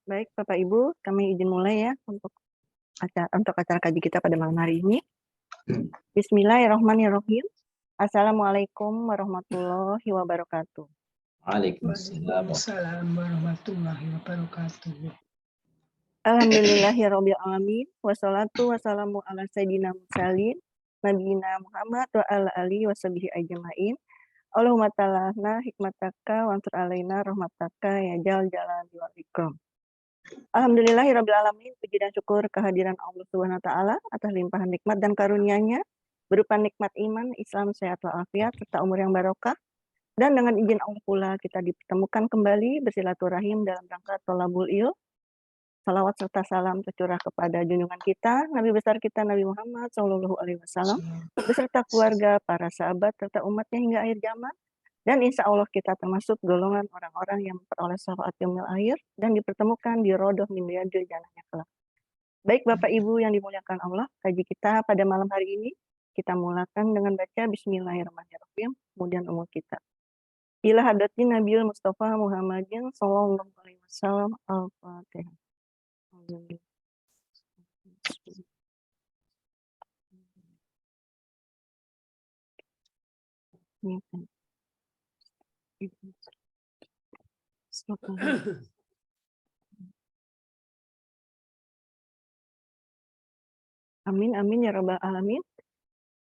Baik, Bapak Ibu, kami izin mulai ya untuk acara kaji kita pada malam hari ini. Bismillahirrahmanirrahim. Assalamualaikum warahmatullahi wabarakatuh. Waalaikumsalam. Waalaikumsalam warahmatullahi wabarakatuh. Alhamdulillahirabbil alamin wassalatu wassalamu ala sayyidina mursalin nabiyina Muhammad wa ala alihi washabihi ajmain. Allahumma talahna hikmataka wa ansur alaina rahmataka ya jal jalali wal ikram. Alhamdulillahirabbil alamin, puji dan syukur kehadiran Allah Subhanahu wa taala atas limpahan nikmat dan karunia-Nya berupa nikmat iman, Islam, sehat walafiat serta umur yang barokah. Dan dengan izin Allah pula kita dipertemukan kembali bersilaturahim dalam rangka tholabul ilm. Salawat serta salam tercurah kepada junjungan kita, Nabi besar kita Nabi Muhammad SAW, beserta keluarga, para sahabat, serta umatnya hingga akhir zaman. Dan insya Allah kita termasuk golongan orang-orang yang memperoleh syafaat yaumil akhir dan dipertemukan di rodoh min riyadil jannahnya kelak. Baik Bapak Ibu yang dimuliakan Allah, kaji kita pada malam hari ini kita mulakan dengan baca Bismillahirrahmanirrahim, kemudian umur kita. Ila hadatin Nabiul Mustafa Muhammadin sallallahu alaihi wasallam. Al-Fatihah. Amin amin ya rabbal alamin.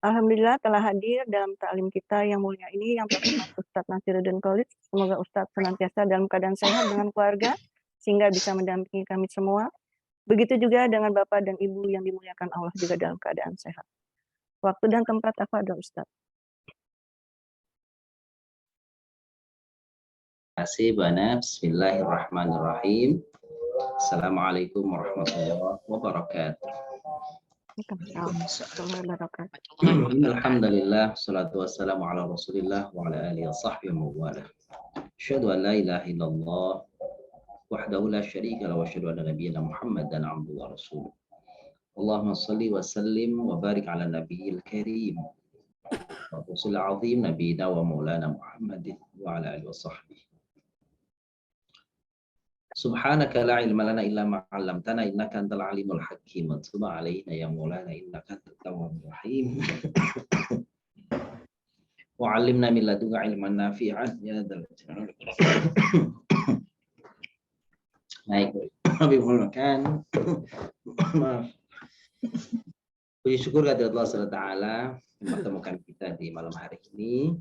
Alhamdulillah telah hadir dalam taklim kita yang mulia ini yang terhormat Ustadz Nasiruddin Khalid. Semoga Ustadz senantiasa dalam keadaan sehat dengan keluarga sehingga bisa mendampingi kami semua. Begitu juga dengan Bapak dan Ibu yang dimuliakan Allah juga dalam keadaan sehat. Waktu dan tempat tafadhol Ustadz. Terima kasih Bana. Bismillahirrahmanirrahim. Assalamualaikum warahmatullahi wabarakatuh. Alhamdulillah, salatu wassalamu ala rasulillah wa ala alihi wa sahbihi wa wala. Asyhadu an la ilaha illallah wahdahu la syarika lahu wa asyhadu anna nabiyyana Muhammadan abduhu wa rasuluh. Allahumma shalli wa sallim wa barik ala nabiyil karim wa rasul azim nabiyina wa maulana Muhammadin wa ala alihi wa sahbihi. Subhanaka la ilma lana illa ma 'allamtana innaka antal alimul hakim. Tub 'alaina ya maulana innaka antat tawwabur rahim. Wa 'allimna min ladunka ilman nafi'an ya dzal jalali. Baik, Habibul Makan. Maaf. Puji syukur kepada Allah SWT mempertemukan kita di malam hari ini.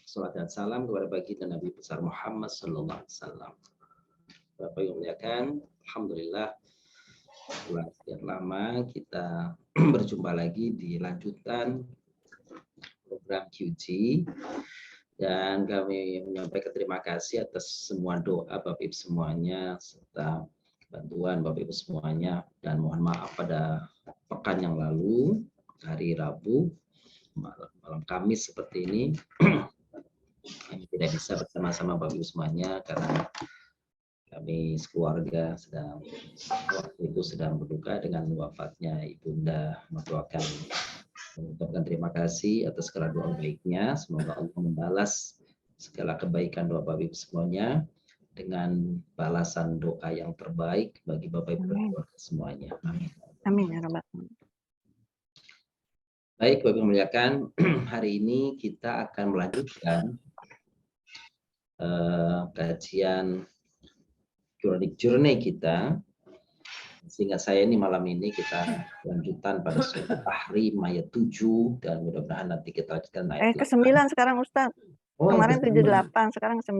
Salat dan salam kepada baginda Nabi besar Muhammad sallallahu alaihi wasallam. Bapak yang muliakan, alhamdulillah setelah sekian lama kita berjumpa lagi di lanjutan program QG dan kami menyampaikan terima kasih atas semua doa Bapak Ibu semuanya serta bantuan Bapak Ibu semuanya, dan mohon maaf pada pekan yang lalu hari Rabu malam Kamis seperti ini kami tidak bisa bersama-sama Bapak Ibu semuanya karena kami sekeluarga waktu itu sedang berduka dengan wafatnya Ibunda. Mengucapkan terima kasih atas segala doa baiknya. Semoga Allah membalas segala kebaikan doa Bapak Ibu semuanya dengan balasan doa yang terbaik bagi Bapak Ibu dan keluarga semuanya. Amin. Amin ya rabbal alamin. Baik, Bapak Ibu muliakan, hari ini kita akan melanjutkan kajian journey kita, sehingga saya ini malam ini kita lanjutan pada surat Tahrim ayat 7 dan mudah-mudahan nanti kita lanjutkan ayat ke-9 sekarang Ustaz. Kemarin 78, sekarang 9.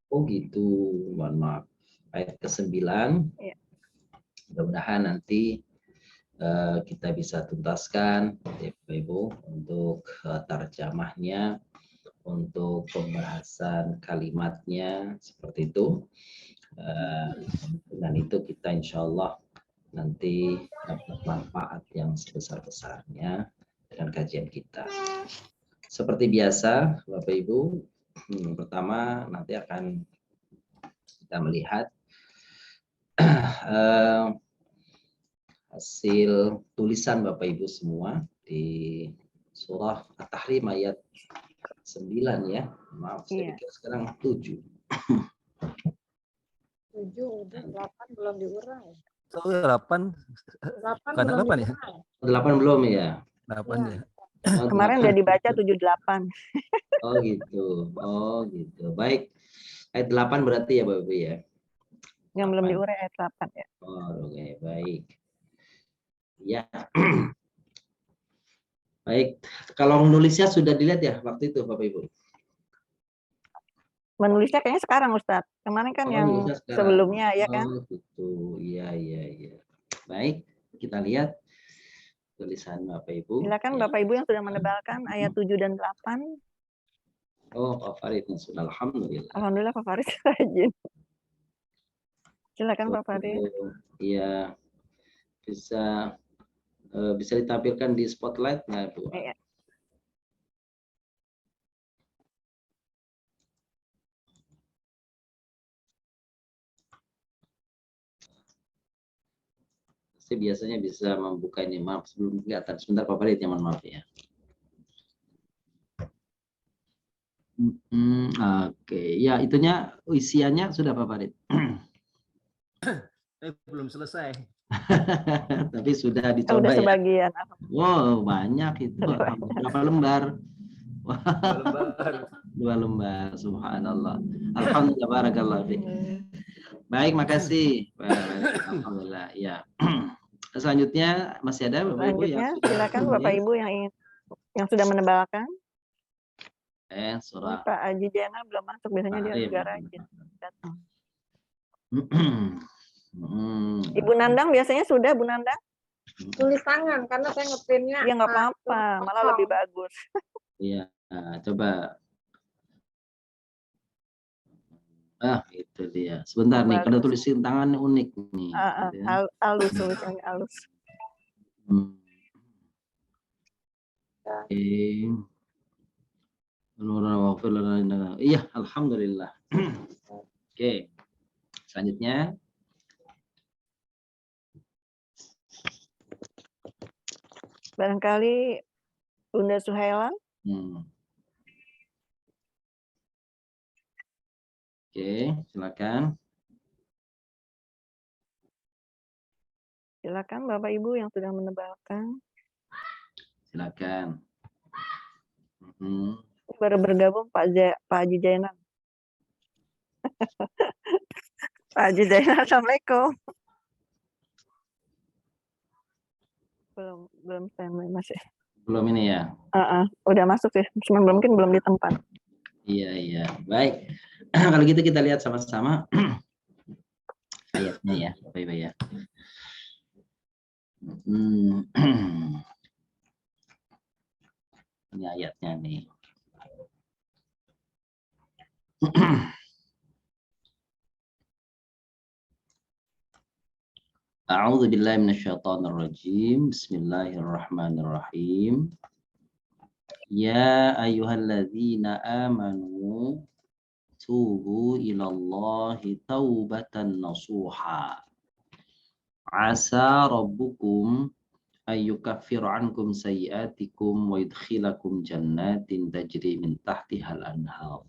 Oh gitu, mohon maaf. Ayat ke-9. Ya. Mudah-mudahan nanti kita bisa tuntaskan ya Bapak Ibu untuk tarjamahnya, untuk pembahasan kalimatnya seperti itu. Dengan itu kita insya Allah nanti dapat manfaat yang sebesar-besarnya dengan kajian kita. Seperti biasa Bapak Ibu, pertama nanti akan kita melihat hasil tulisan Bapak Ibu semua di surah At-Tahrim ayat 9 ya. Maaf, saya pikir sekarang 7. udah 8 belum diurai. Oh, 8. 8 Karena belum kapan ya? diurai. 8 belum ya? 8 ya. Oh, Kemarin 8. udah dibaca 78. Oh gitu. Oh gitu. Baik. Ayat 8 berarti ya Bapak Ibu ya. Yang belum 8. diurai ayat 8 ya. Oh, oke, baik. Ya. Baik. Kalau nulisnya sudah dilihat ya waktu itu Bapak Ibu. Menulisnya kayaknya sekarang Ustadz. Kemarin kan Oh, yang nulisnya sekarang. sebelumnya ya kan. Oh gitu. Iya, iya, iya. Baik, kita lihat tulisan Bapak Ibu. Silakan Ya. Bapak Ibu yang sudah menebalkan ayat 7 dan 8. Oh, Pak Farid sudah, alhamdulillah. Alhamdulillah Pak Farid rajin. Silakan Pak Farid. Iya. Bisa ditampilkan di spotlight nggak Bu? Iya. Saya biasanya bisa membuka ini, maaf sebelum kelihatan. Sebentar Pak Farid, mohon maaf ya. Oke, ya itunya isiannya sudah Pak Farid. Belum selesai. Tapi sudah Udah dicoba ya. sebagian. Wow, banyak itu. Berapa lembar? 2 lembar. 2 lembar, subhanallah. Alhamdulillah, barakallah. Baik, makasih. Alhamdulillah, ya. Selanjutnya masih ada Bapak Ibu yang Selanjutnya silakan Bapak Ibu yang sudah menebalkan. Surah Pak Haji Jena belum masuk, biasanya dia Tahrim. juga rajin datang. Hmm. Ibu Nandang biasanya sudah Bu Nandang? Tulis tangan karena saya ngeprinnya. Ya nggak apa-apa, malah lebih bagus. Iya, coba. Itu dia. Sebentar nih, pada tulisin tangan unik nih. Gitu ya. Alus tulisannya alus. Iya, alhamdulillah. Oke. Selanjutnya. Barangkali Bunda Suhaila. Oke, silakan. Silakan Bapak Ibu yang sudah menebalkan. Silakan. Baru bergabung Pak Haji Jainan. Pak Haji Jainan, assalamualaikum. Belum standby masih. Belum ini ya. Udah masuk sih, cuma mungkin belum di tempat. Iya. Baik. Kalau gitu kita lihat sama-sama ayatnya ya, Bapak Ibu ya. Ini ayatnya nih. A'udzu billahi minasyaitonir rajim. Bismillahirrahmanirrahim. Ya ayyuhalladzina amanu tubu ilallahi taubatan nasuha. Asa rabbukum ayyukaffir ankum sayyiatikum wa yudkhilakum jannatin tajri min tahtihal anhar.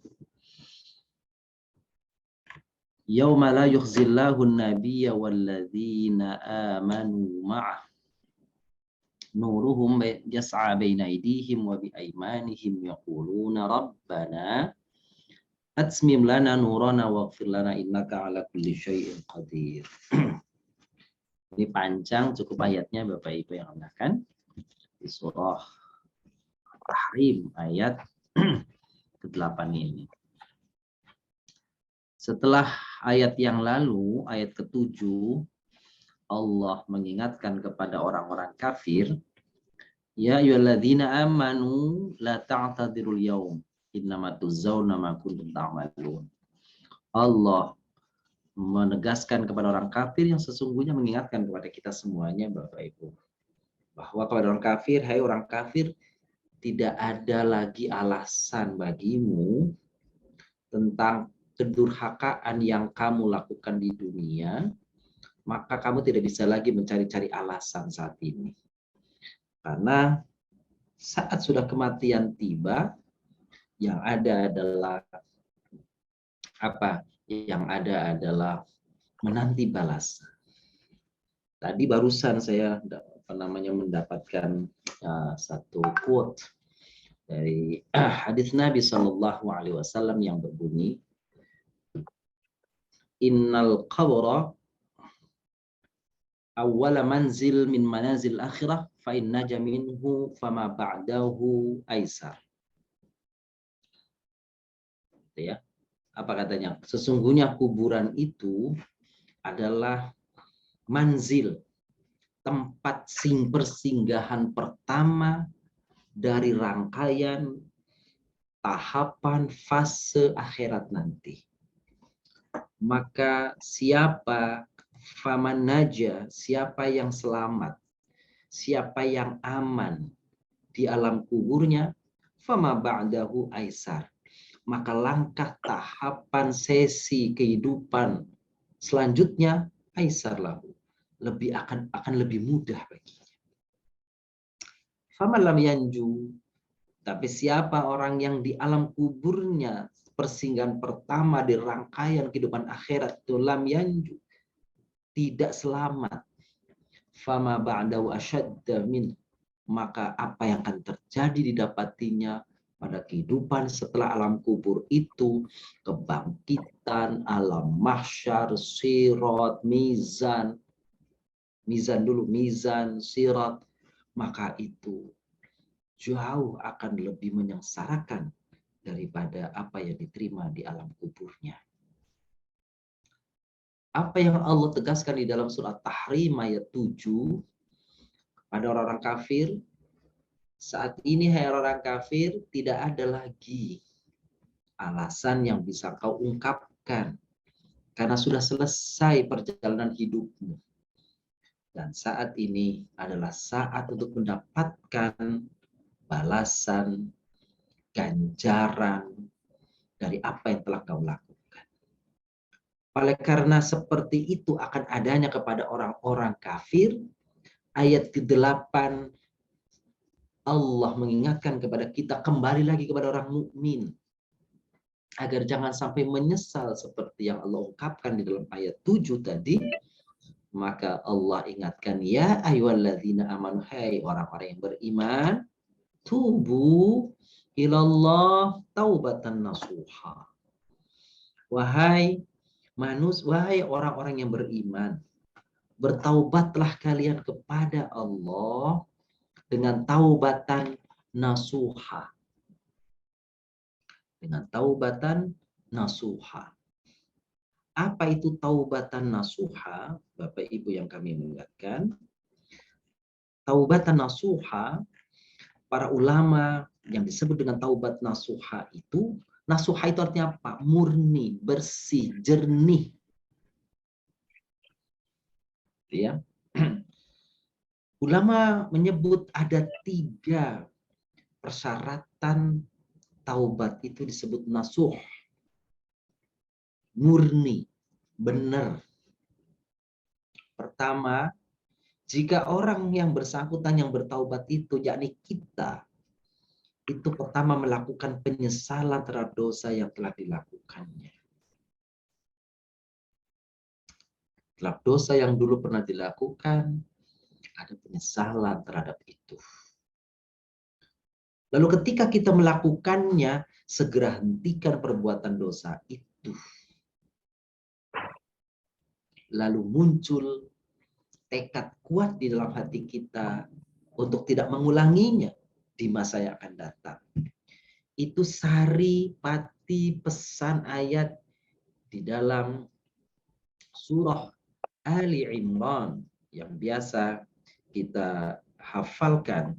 Yauma la yukhzillahu an-nabiyya walladzina amanu ma'ah nuruhum yas'a baina aydihim wa bi aymanihim yaquluna rabbana atmim lana nurana waghfir lana innaka ala kulli syai'in qadir. Ini panjang cukup ayatnya Bapak Ibu yang akan di surah Tahrim ayat ke-8 ini. Setelah ayat yang lalu, ayat ke-7, Allah mengingatkan kepada orang-orang kafir, ya ayyuhalladzina amanu la ta'tadirul yaum innama tujzauna ma kuntum ta'malun. Allah menegaskan kepada orang kafir yang sesungguhnya mengingatkan kepada kita semuanya Bapak Ibu, bahwa kepada orang kafir, hai orang kafir, tidak ada lagi alasan bagimu tentang kedurhakaan yang kamu lakukan di dunia, maka kamu tidak bisa lagi mencari-cari alasan saat ini. Karena saat sudah kematian tiba, yang ada adalah apa? Yang ada adalah menanti balasan. Tadi barusan saya mendapatkan satu quote dari hadis Nabi Shallallahu Alaihi Wasallam yang berbunyi, Innal qabra awwala manzil min manazil akhirah fa in naja minhu fama ba'dahu aisar. Ya. Apa katanya? Sesungguhnya kuburan itu adalah manzil, tempat persinggahan pertama dari rangkaian tahapan fase akhirat nanti. Maka siapa faman naja, siapa yang selamat, siapa yang aman di alam kuburnya, fama ba'dahu aisar. Maka langkah tahapan sesi kehidupan selanjutnya aisar lahu, akan lebih mudah baginya. Faman lam yanju, tapi siapa orang yang di alam kuburnya persinggahan pertama di rangkaian kehidupan akhirat itu lam yanju, tidak selamat, fama ba'dahu asyadda min, maka apa yang akan terjadi didapatinya pada kehidupan setelah alam kubur itu, kebangkitan, alam mahsyar, sirat, mizan, sirat, maka itu jauh akan lebih menyengsarakan daripada apa yang diterima di alam kuburnya. Apa yang Allah tegaskan di dalam surat Tahrim ayat 7 pada orang-orang kafir, saat ini hai orang kafir, tidak ada lagi alasan yang bisa kau ungkapkan karena sudah selesai perjalanan hidupmu. Dan saat ini adalah saat untuk mendapatkan balasan, ganjaran dari apa yang telah kau lakukan. Oleh karena seperti itu akan adanya kepada orang-orang kafir, ayat ke-8 Allah mengingatkan kepada kita kembali lagi kepada orang mukmin agar jangan sampai menyesal seperti yang Allah ungkapkan di dalam ayat 7 tadi. Maka Allah ingatkan, ya ayyuhalladzina amanu, hai orang-orang yang beriman, tubu ilallah taubatan nasuha. Wahai orang-orang yang beriman, bertaubatlah kalian kepada Allah dengan taubatan nasuha. Dengan taubatan nasuha. Apa itu taubatan nasuha? Bapak Ibu yang kami muliakan. Taubatan nasuha, para ulama yang disebut dengan taubat nasuha itu artinya apa? Murni, bersih, jernih. Ya. Ulama menyebut ada 3 persyaratan taubat itu disebut nasuh. Murni, benar. Pertama, jika orang yang bersangkutan yang bertaubat itu, yakni kita, itu pertama melakukan penyesalan terhadap dosa yang telah dilakukannya. Terhadap dosa yang dulu pernah dilakukan, ada penyesalan terhadap itu. Lalu ketika kita melakukannya, segera hentikan perbuatan dosa itu. Lalu muncul tekad kuat di dalam hati kita untuk tidak mengulanginya di masa yang akan datang. Itu sari pati pesan ayat di dalam surah Ali Imran yang biasa kita hafalkan,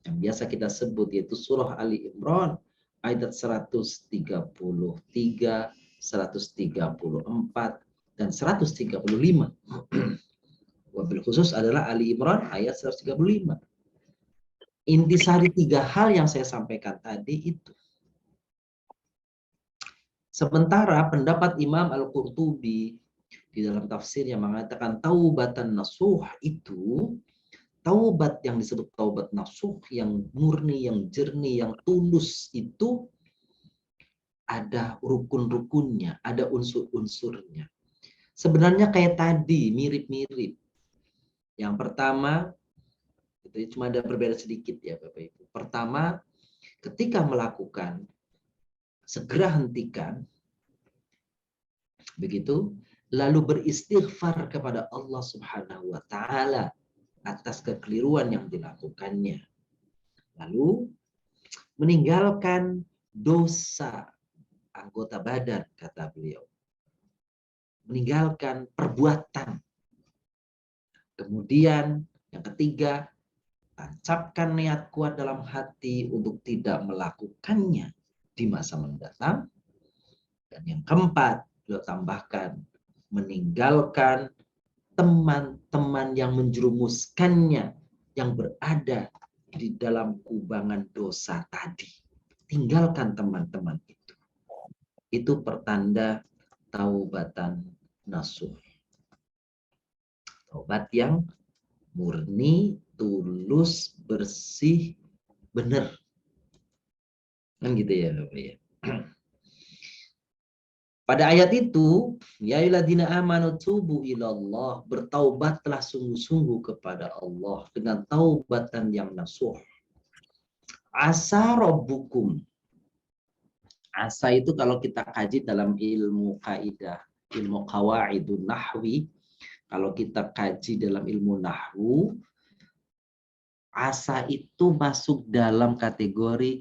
yang biasa kita sebut, yaitu surah Ali Imran ayat 133, 134, dan 135. Wabil khusus adalah Ali Imran ayat 135. Intisari 3 hal yang saya sampaikan tadi itu. Sementara pendapat Imam Al-Qurtubi di dalam tafsirnya mengatakan taubatan nasuh itu, taubat yang disebut taubat nasuh, yang murni, yang jernih, yang tulus itu ada rukun-rukunnya, ada unsur-unsurnya. sebenarnya kayak tadi, mirip-mirip. Yang pertama, itu cuma ada perbedaan sedikit ya Bapak Ibu. Pertama, ketika melakukan, segera hentikan, begitu, lalu beristighfar kepada Allah Subhanahu wa Ta'ala atas kekeliruan yang dilakukannya. Lalu meninggalkan dosa anggota badan, kata beliau. Meninggalkan perbuatan. Kemudian yang ketiga, tancapkan niat kuat dalam hati untuk tidak melakukannya di masa mendatang. Dan yang keempat, beliau tambahkan, meninggalkan teman-teman yang menjerumuskannya, yang berada di dalam kubangan dosa tadi. Tinggalkan teman-teman itu. Itu pertanda taubatan nasuh. Taubat yang murni, tulus, bersih, benar. Kan gitu ya Bapak ya. Pada ayat itu, ya ayyuhalladzina amanu tubu ilallah, bertaubatlah sungguh-sungguh kepada Allah dengan taubatan yang nasuh. Asa rabbukum. Asa itu kalau kita kaji dalam ilmu kaidah, ilmu qawaidun nahwi, kalau kita kaji dalam ilmu nahwu, asa itu masuk dalam kategori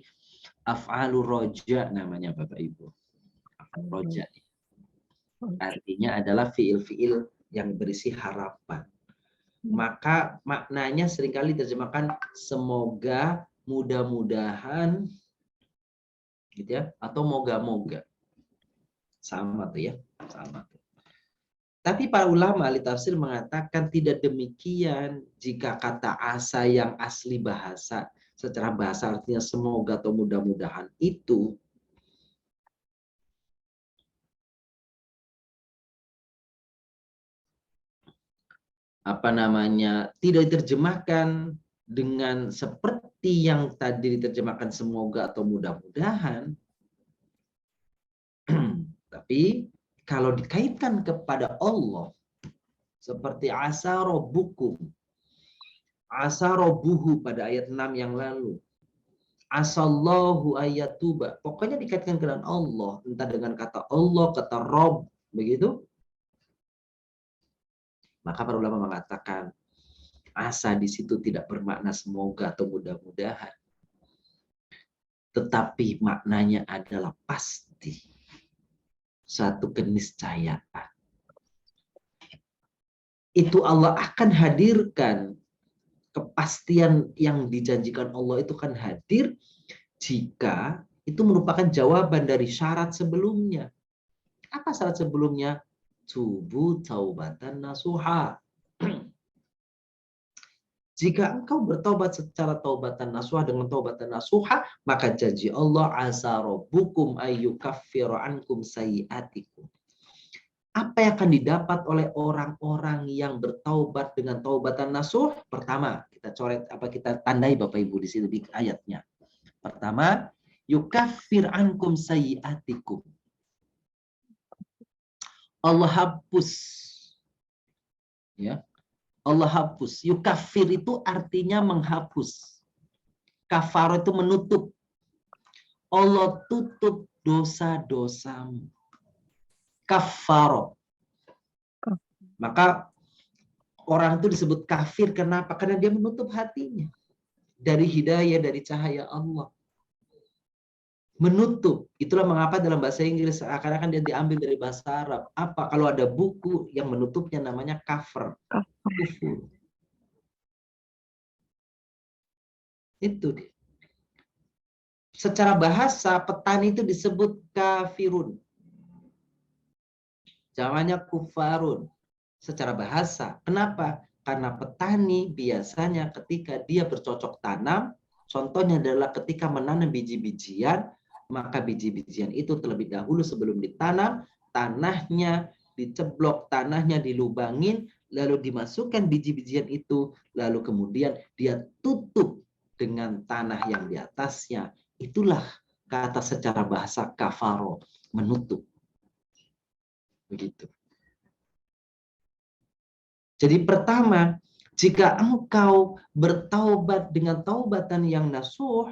af'alur roja namanya Bapak Ibu. Af'alur roja. Artinya adalah fiil-fiil yang berisi harapan. Maka maknanya seringkali terjemahkan semoga, mudah-mudahan, gitu ya, atau moga-moga. Sama tuh ya, sama tuh. Tapi para ulama ahli tafsir mengatakan tidak demikian jika kata asa yang asli bahasa, secara bahasa artinya semoga atau mudah-mudahan itu tidak diterjemahkan dengan seperti yang tadi diterjemahkan semoga atau mudah-mudahan. Tapi kalau dikaitkan kepada Allah seperti asa rabbukum, asa rabbuhu pada ayat 6 yang lalu, asallahu ayatuba, pokoknya dikaitkan dengan Allah, entah dengan kata Allah, kata Rabb, begitu. Maka para ulama mengatakan asa di situ tidak bermakna semoga atau mudah-mudahan, tetapi maknanya adalah pasti, satu keniscayaan. Itu Allah akan hadirkan, kepastian yang dijanjikan Allah itu kan hadir jika itu merupakan jawaban dari syarat sebelumnya. Apa syarat sebelumnya? Tubu taubatan nasuha. Jika engkau bertobat secara taubatan nasuha dengan taubatan nasuha, maka janji Allah asa rabbukum ayyukaffiru ankum sayyi'atikum. Apa yang akan didapat oleh orang-orang yang bertaubat dengan taubatan nasuh? Pertama, kita coret kita tandai Bapak Ibu di sini di ayatnya. Pertama, yukaffir ankum sayyi'atikum. Allah hapus. Ya. Allah hapus. Yukaffir itu artinya menghapus. Kafar itu menutup. Allah tutup dosa-dosamu. Kafaro. Maka orang itu disebut kafir. Kenapa? Karena dia menutup hatinya dari hidayah, dari cahaya Allah. Menutup. Itulah mengapa dalam bahasa Inggris akan dia diambil dari bahasa Arab. Apa? Kalau ada buku yang menutupnya namanya cover. Kufur. Itu dia. Secara bahasa petani itu disebut kafirun. Jamannya kufarun. Secara bahasa. Kenapa? Karena petani biasanya ketika dia bercocok tanam, contohnya adalah ketika menanam biji-bijian, maka biji-bijian itu terlebih dahulu sebelum ditanam, tanahnya diceblok, tanahnya dilubangin, lalu dimasukkan biji-bijian itu, lalu kemudian dia tutup dengan tanah yang di atasnya. Itulah kata secara bahasa kafaro, menutup. Begitu. Jadi pertama, jika engkau bertaubat dengan taubatan yang nasuh,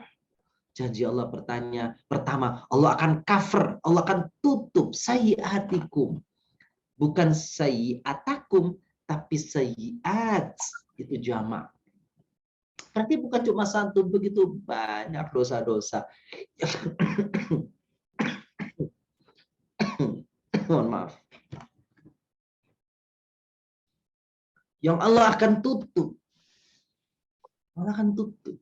janji Allah pertama, Allah akan cover, Allah akan tutup sayyiatikum. Bukan sayyiatakum, tapi sayyiat. Itu jamak. Berarti bukan cuma satu, begitu banyak dosa-dosa. Mohon maaf. Yang Allah akan tutup. Allah akan tutup.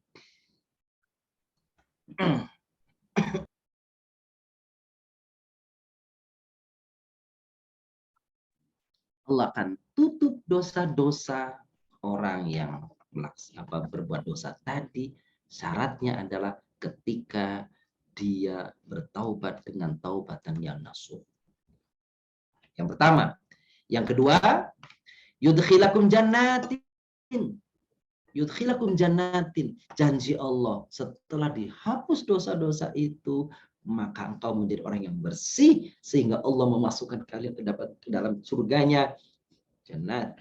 Allah akan tutup dosa-dosa orang yang berbuat dosa tadi. Syaratnya adalah ketika dia bertaubat dengan taubatan yang nasuh. Yang pertama. Yang kedua, yudkhilakum jannatin. Yudkhilakum jannatin. Janji Allah, setelah dihapus dosa-dosa itu, maka engkau menjadi orang yang bersih, sehingga Allah memasukkan kalian ke dalam surganya, jannat.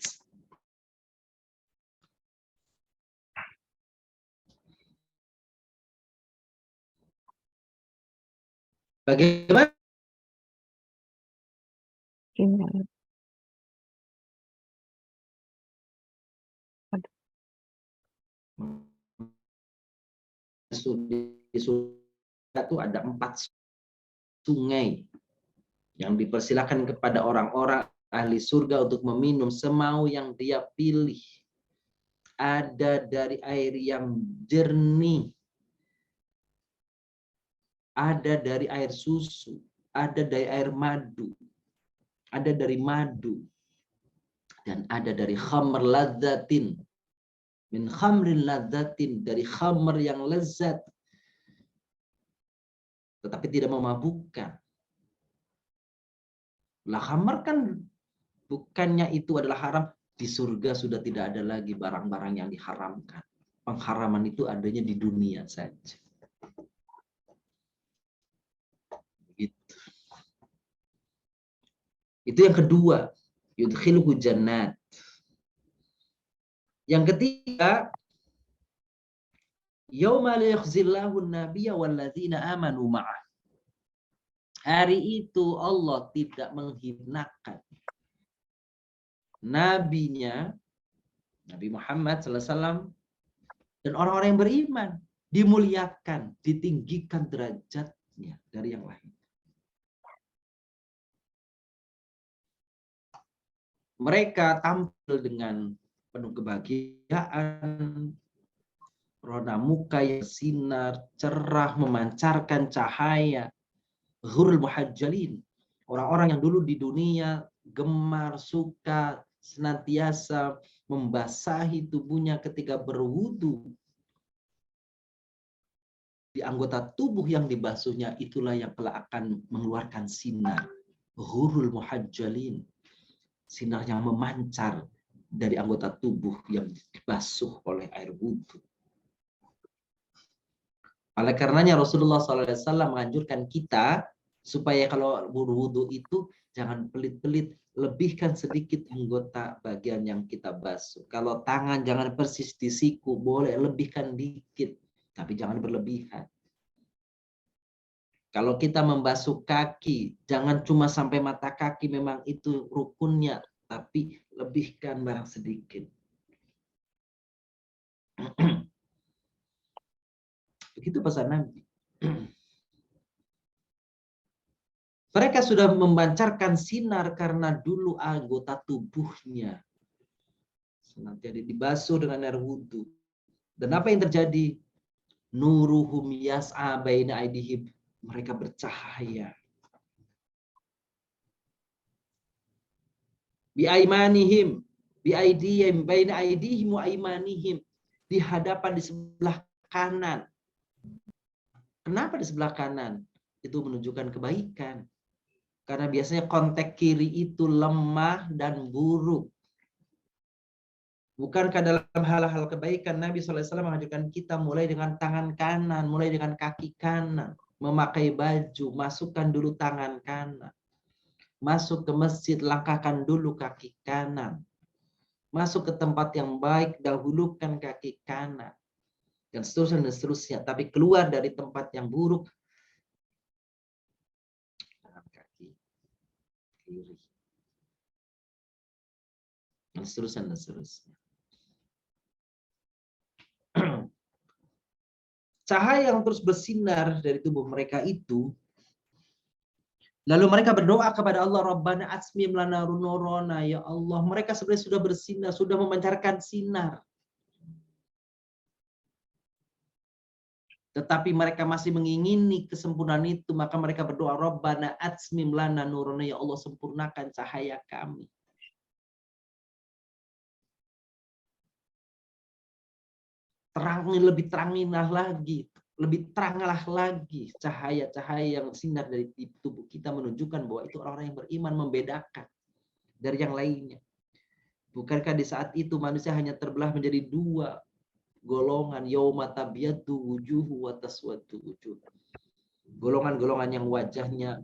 Bagaimana? Di surga itu ada 4 sungai yang dipersilakan kepada orang-orang ahli surga untuk meminum semau yang dia pilih. Ada dari air yang jernih, ada dari air susu, ada dari air madu, ada dari madu, dan ada dari khamr ladzatin. Min khamrin ladzatin, dari khamr yang lezat tetapi tidak memabukkan. Lah khamr kan bukannya itu adalah haram. Di surga sudah tidak ada lagi barang-barang yang diharamkan. Pengharaman itu adanya di dunia saja. Begitu. Itu yang kedua, yudkhiluhu jannat. Yang ketiga, yauma la yakhzillahu an-nabiyya walladzina amanu ma'ah. Hari itu Allah tidak menghinakan nabinya, Nabi Muhammad SAW, dan orang-orang yang beriman. Dimuliakan, ditinggikan derajatnya dari yang lain. Mereka tampil dengan penuh kebahagiaan, rona muka yang sinar, cerah, memancarkan cahaya. Ghurul muhajjalin, orang-orang yang dulu di dunia gemar, suka, senantiasa membasahi tubuhnya ketika berwudu. Di anggota tubuh yang dibasuhnya itulah yang kelak akan mengeluarkan sinar. Ghurul muhajjalin, sinar yang memancar dari anggota tubuh yang dibasuh oleh air wudu. Oleh karenanya Rasulullah SAW menganjurkan kita supaya kalau berwudu itu jangan pelit-pelit, lebihkan sedikit anggota bagian yang kita basuh. Kalau tangan jangan persis di siku, boleh lebihkan dikit, tapi jangan berlebihan. Kalau kita membasuh kaki, jangan cuma sampai mata kaki, memang itu rukunnya, tapi lebihkan barang sedikit. Begitu pesan Nabi. Mereka sudah memancarkan sinar karena dulu anggota tubuhnya senantiasa dibasuh dengan air wudu. Dan apa yang terjadi? Nuruhum yas'a baina aidihim. Mereka bercahaya. Bi aimanihim, bi aidihim, baina aidihim wa aimanihim. Di hadapan, di sebelah kanan. Kenapa di sebelah kanan? Itu menunjukkan kebaikan. Karena biasanya kontak kiri itu lemah dan buruk. Bukankah dalam hal-hal kebaikan Nabi SAW mengajarkan kita mulai dengan tangan kanan, mulai dengan kaki kanan, memakai baju, masukkan dulu tangan kanan. Masuk ke masjid, langkahkan dulu kaki kanan. masuk ke tempat yang baik, dahulukan kaki kanan, dan seterusnya. Tapi keluar dari tempat yang buruk, dengan kaki kiri, dan seterusnya. Cahaya yang terus bersinar dari tubuh mereka itu, lalu mereka berdoa kepada Allah, Rabbana asmim lana nurana, ya Allah, mereka sebenarnya sudah bersinar, sudah memancarkan sinar. Tetapi mereka masih mengingini kesempurnaan itu, maka mereka berdoa, Rabbana asmim lana nurana, ya Allah, sempurnakan cahaya kami. Lebih teranglah lagi cahaya-cahaya yang sinar dari tubuh kita, menunjukkan bahwa itu orang-orang yang beriman, membedakan dari yang lainnya. Bukankah di saat itu manusia hanya terbelah menjadi dua golongan, yauma tabyaddu wujuhu wa taswaddu wujuh. Golongan-golongan yang wajahnya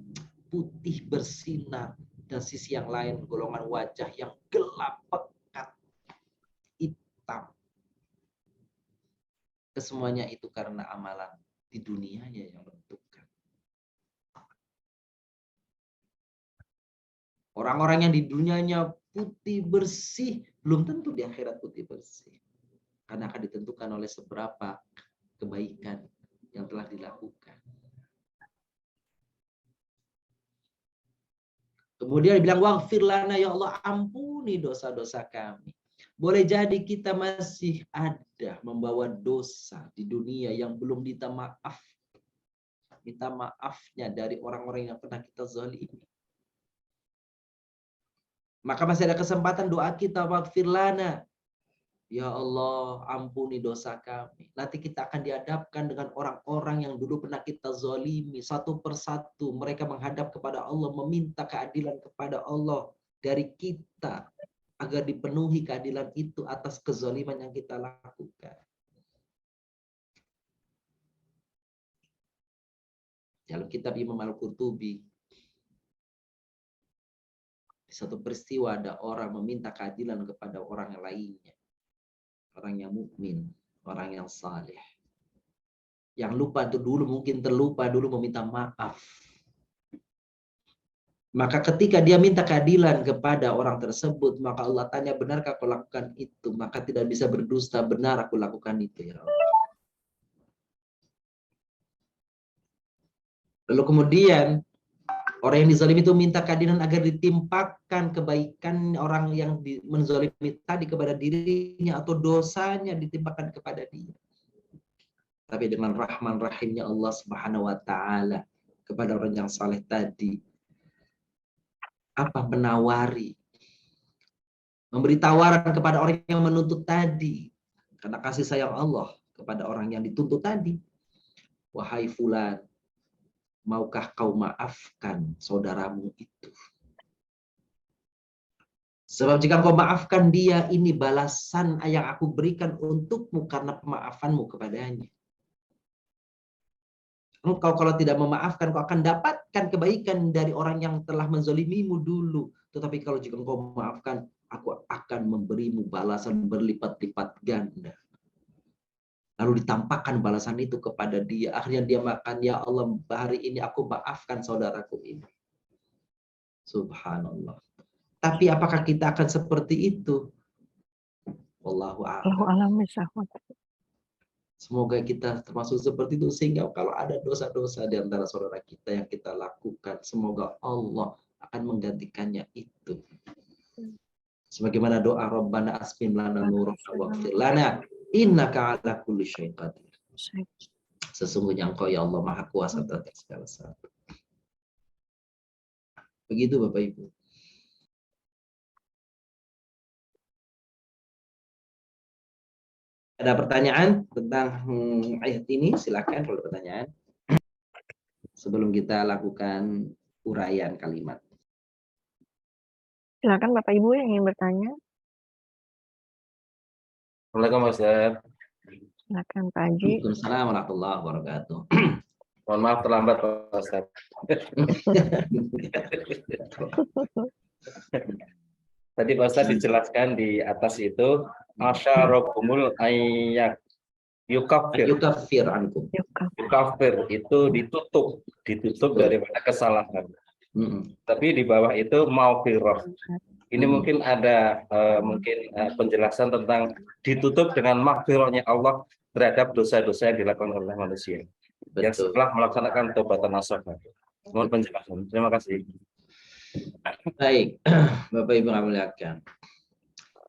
putih bersinar, dan sisi yang lain golongan wajah yang gelap pekat hitam. Kesemuanya itu karena amalan di dunianya yang menentukan. Orang-orang yang di dunianya putih bersih, belum tentu di akhirat putih bersih. Karena akan ditentukan oleh seberapa kebaikan yang telah dilakukan. Kemudian dibilang, waghfir lana, ya Allah, ampuni dosa-dosa kami. Boleh jadi kita masih ada membawa dosa di dunia yang belum minta maafnya dari orang-orang yang pernah kita zalimi. Maka masih ada kesempatan doa kita, waghfir lana, ya Allah, ampuni dosa kami. Nanti kita akan dihadapkan dengan orang-orang yang dulu pernah kita zalimi. Satu persatu mereka menghadap kepada Allah, meminta keadilan kepada Allah dari kita, agar dipenuhi keadilan itu atas kezaliman yang kita lakukan. Dalam kitab Imam Al-Qurtubi, di satu peristiwa ada orang meminta keadilan kepada orang yang lainnya. Orang yang mukmin, orang yang saleh. Yang lupa itu dulu, mungkin terlupa dulu meminta maaf. Maka ketika dia minta keadilan kepada orang tersebut, maka Allah tanya, benarkah kau lakukan itu? Maka tidak bisa berdusta, benar aku lakukan itu, ya Allah. Lalu kemudian orang yang dizalimi itu minta keadilan agar ditimpakan kebaikan orang yang menzalimi tadi kepada dirinya, atau dosanya ditimpakan kepada dia. Tapi dengan rahman rahimnya Allah Subhanahu wa taala kepada orang yang saleh tadi, apa, menawari, memberi tawaran kepada orang yang menuntut tadi, karena kasih sayang Allah kepada orang yang dituntut tadi. Wahai fulan, maukah kau maafkan saudaramu itu? Sebab jika kau maafkan dia, ini balasan yang aku berikan untukmu karena pemaafanmu kepadanya. Engkau kalau tidak memaafkan, kau akan dapatkan kebaikan dari orang yang telah menzalimimu dulu. Tetapi kalau jika engkau memaafkan, aku akan memberimu balasan berlipat-lipat ganda. Lalu ditampakkan balasan itu kepada dia. Akhirnya dia makan, ya Allah, hari ini aku maafkan saudaraku ini. Subhanallah. Tapi apakah kita akan seperti itu? Wallahu a'lam. Semoga kita termasuk seperti itu, sehingga kalau ada dosa-dosa di antara saudara kita yang kita lakukan, semoga Allah akan menggantikannya itu. Sebagaimana doa Rabbana asmim lana nurana waghfir lana innaka ala kulli syai'in qadir. Sesungguhnya Engkau, ya Allah, Maha Kuasa atas segala sesuatu. Begitu Bapak Ibu. Ada pertanyaan tentang ayat ini? Silakan kalau ada pertanyaan. Sebelum kita lakukan uraian kalimat. Silakan Bapak Ibu yang ingin bertanya. Assalamualaikum Ustaz. Silakan Pak Haji. Waalaikumsalam warahmatullahi wabarakatuh. Mohon maaf terlambat Pak Ustaz. Tadi Pak Ustadz dijelaskan di atas itu asyarakumul ayyak yukafir. Yukaffir ankum. Yukafir itu ditutup Betul. daripada kesalahan. Mm-mm. Tapi di bawah itu maufirah. Ini Hmm. mungkin ada penjelasan tentang ditutup dengan maghfirahnya Allah terhadap dosa-dosa yang dilakukan oleh manusia yang Betul. setelah melaksanakan taubatan nasuha. Mohon penjelasan. Terima kasih. Baik, Bapak Ibu yang muliakan.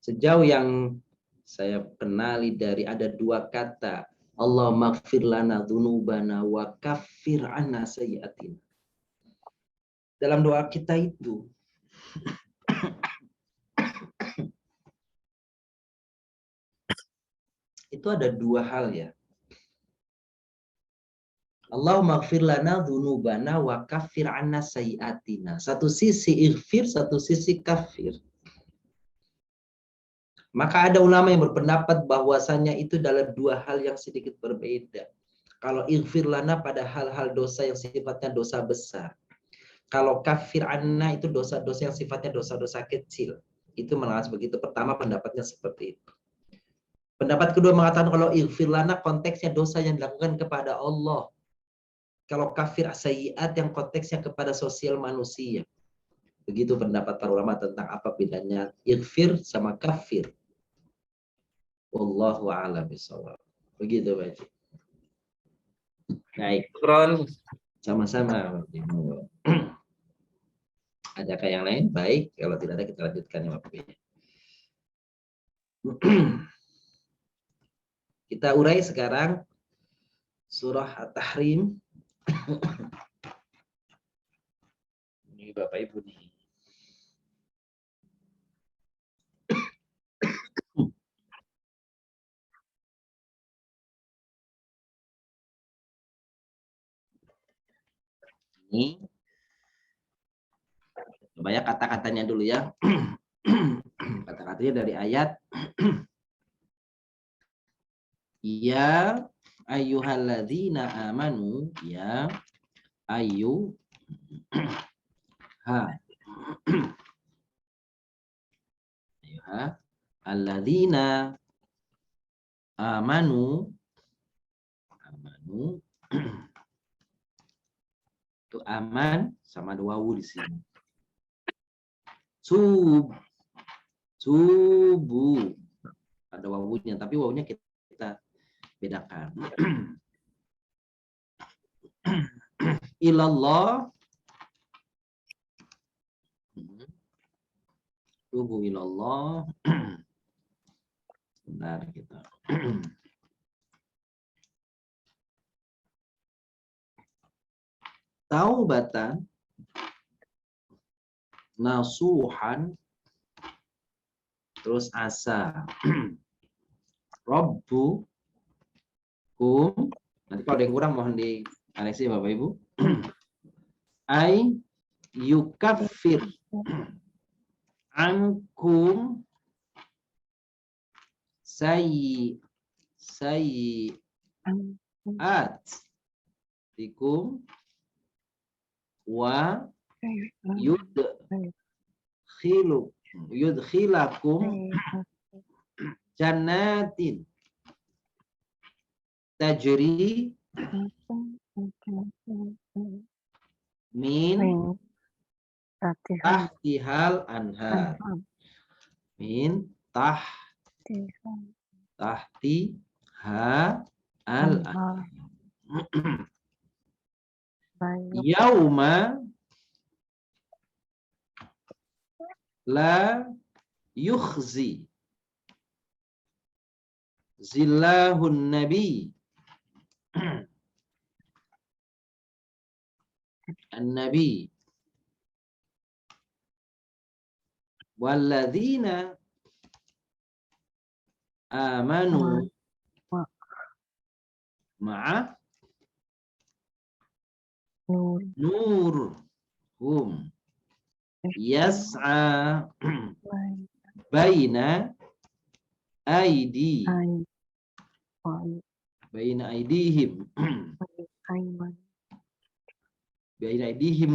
Sejauh yang saya kenali dari ada dua kata, Allah maghfir lana dzunubana wa kaffir anna sayyi'atina. Dalam doa kita itu ada dua hal ya. Allah maghfir lana dzunubana wa kaffir anna sayyi'atina. Satu sisi ighfir, satu sisi kafir. Maka ada ulama yang berpendapat bahwasanya itu adalah dua hal yang sedikit berbeda. Kalau ighfir lana pada hal-hal dosa yang sifatnya dosa besar. Kalau kafir anna itu dosa-dosa yang sifatnya dosa-dosa kecil. Itu mengenai begitu. Pertama pendapatnya seperti itu. Pendapat kedua mengatakan kalau ighfir lana konteksnya dosa yang dilakukan kepada Allah. Kalau kafir sayyiat yang konteksnya kepada sosial manusia. Begitu pendapat para ulama tentang apa bedanya ighfir sama kafir. Wallahu a'lam bishawab. Begitu Pak Haji. Baik, Syukron. sama-sama. Adakah yang lain? Baik, kalau tidak ada kita lanjutkan ya Bapak Ibu. Kita urai sekarang surah At-Tahrim. Ini Bapak Ibu nih. Ini coba ya kata-katanya dulu ya. Kata-katanya dari ayat ya ayyuhalladzina amanu ya ayu ha ayyuha alladzina amanu itu aman sama dua wawu di sini. Subuh ada wawunya, tapi wawunya kita bedakan. Ilallah tubu ilallah. Benar kita. Taubatan nasuhan terus asa Rabbukum. Nanti kalau ada yang kurang mohon dikoreksi Bapak Ibu. Ay yukaffir ankum sayyi'atikum wa yudkhilakum jannatin tajri min tahtihal anhar. Min tahtiha al anhar. Yauma la yukhzi zillahun nabi an-nabi walladzina amanu ma'a nurhum yas'a baina aidihim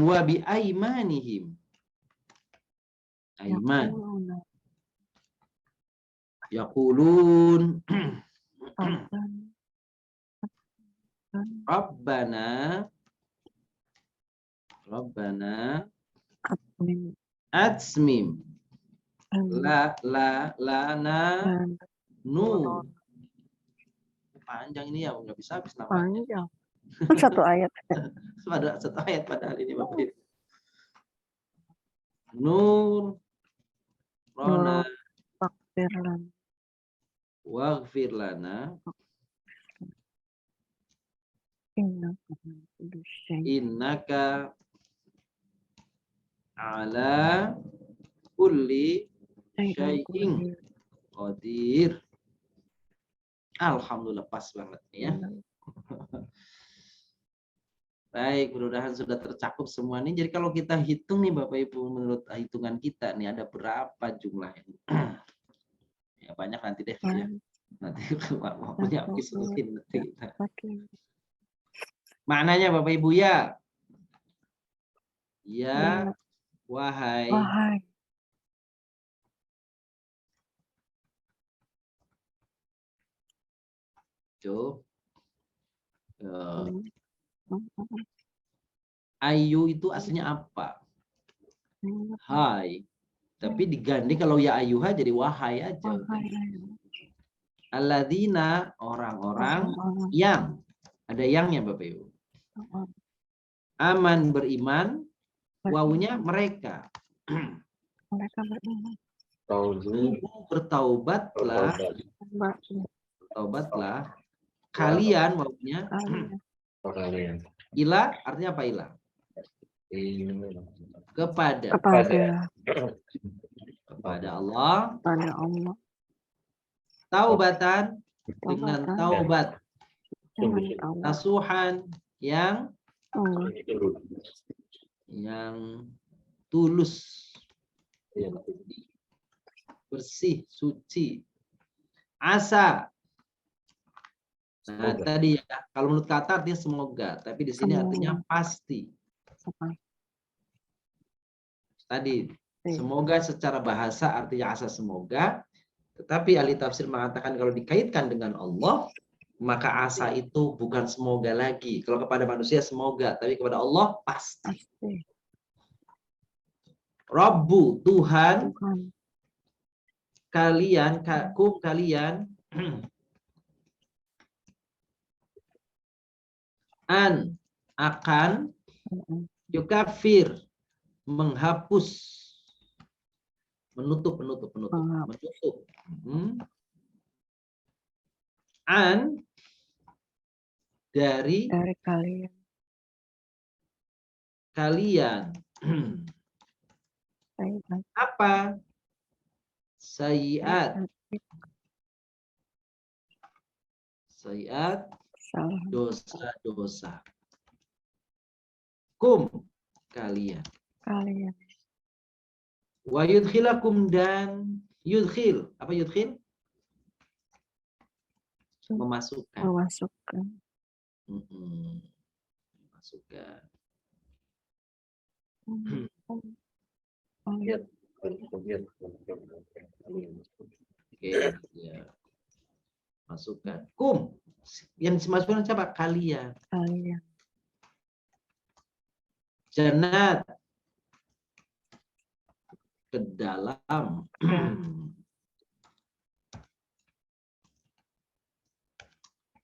wa bi aimanihim. Aiman Yaqulun Rabbana Rabbana atmim atmim lana nur. Panjang ini ya, nggak bisa habis namanya. panjang. Satu ayat. Ada satu ayat padahal ini Bapak Ibu. Nur Rona Firlan waghfir lana innaka ala kulli syai'in qadir. Alhamdulillah pas banget ya. Baik, mudah-mudahan sudah tercakup semua nih. Jadi kalau kita hitung nih Bapak Ibu, menurut hitungan kita nih ada berapa jumlahnya? Ya banyak nanti deh ya. Nanti kalau punya disuruhin nanti kita. Maknanya Bapak Ibu ya. Ya, wahai. Ayu itu aslinya apa? Hai. Tapi diganti kalau ya ayuha jadi wahai aja. Alladzina orang-orang yang ada yangnya Bapak Ibu. Aman beriman, wawunya mereka. Bertaubatlah kalian wawunya. Ila artinya apa ila? Kepada Allah. Taubatan dengan taubat. Nasuhan yang tulus, bersih, suci. Asa. Nah, tadi ya, kalau menurut kata artinya semoga, tapi di sini artinya pasti. Tadi semoga secara bahasa artinya asa semoga, tetapi ahli tafsir mengatakan kalau dikaitkan dengan Allah, maka asa itu bukan semoga lagi. Kalau kepada manusia semoga, tapi kepada Allah pasti. Rabbu Tuhan kalian, kalian akan yukafir menghapus, menutup. Dari kalian. Apa? Sayiat. Dosa-dosa. Kalian. Wa yudkhilakum dan yudkhil. Apa yudkhil? Memasukkan. Memasukkan. Oke, ya. Masukkan. Yang dimasukkan siapa? Kalian. Jannat. Ke dalam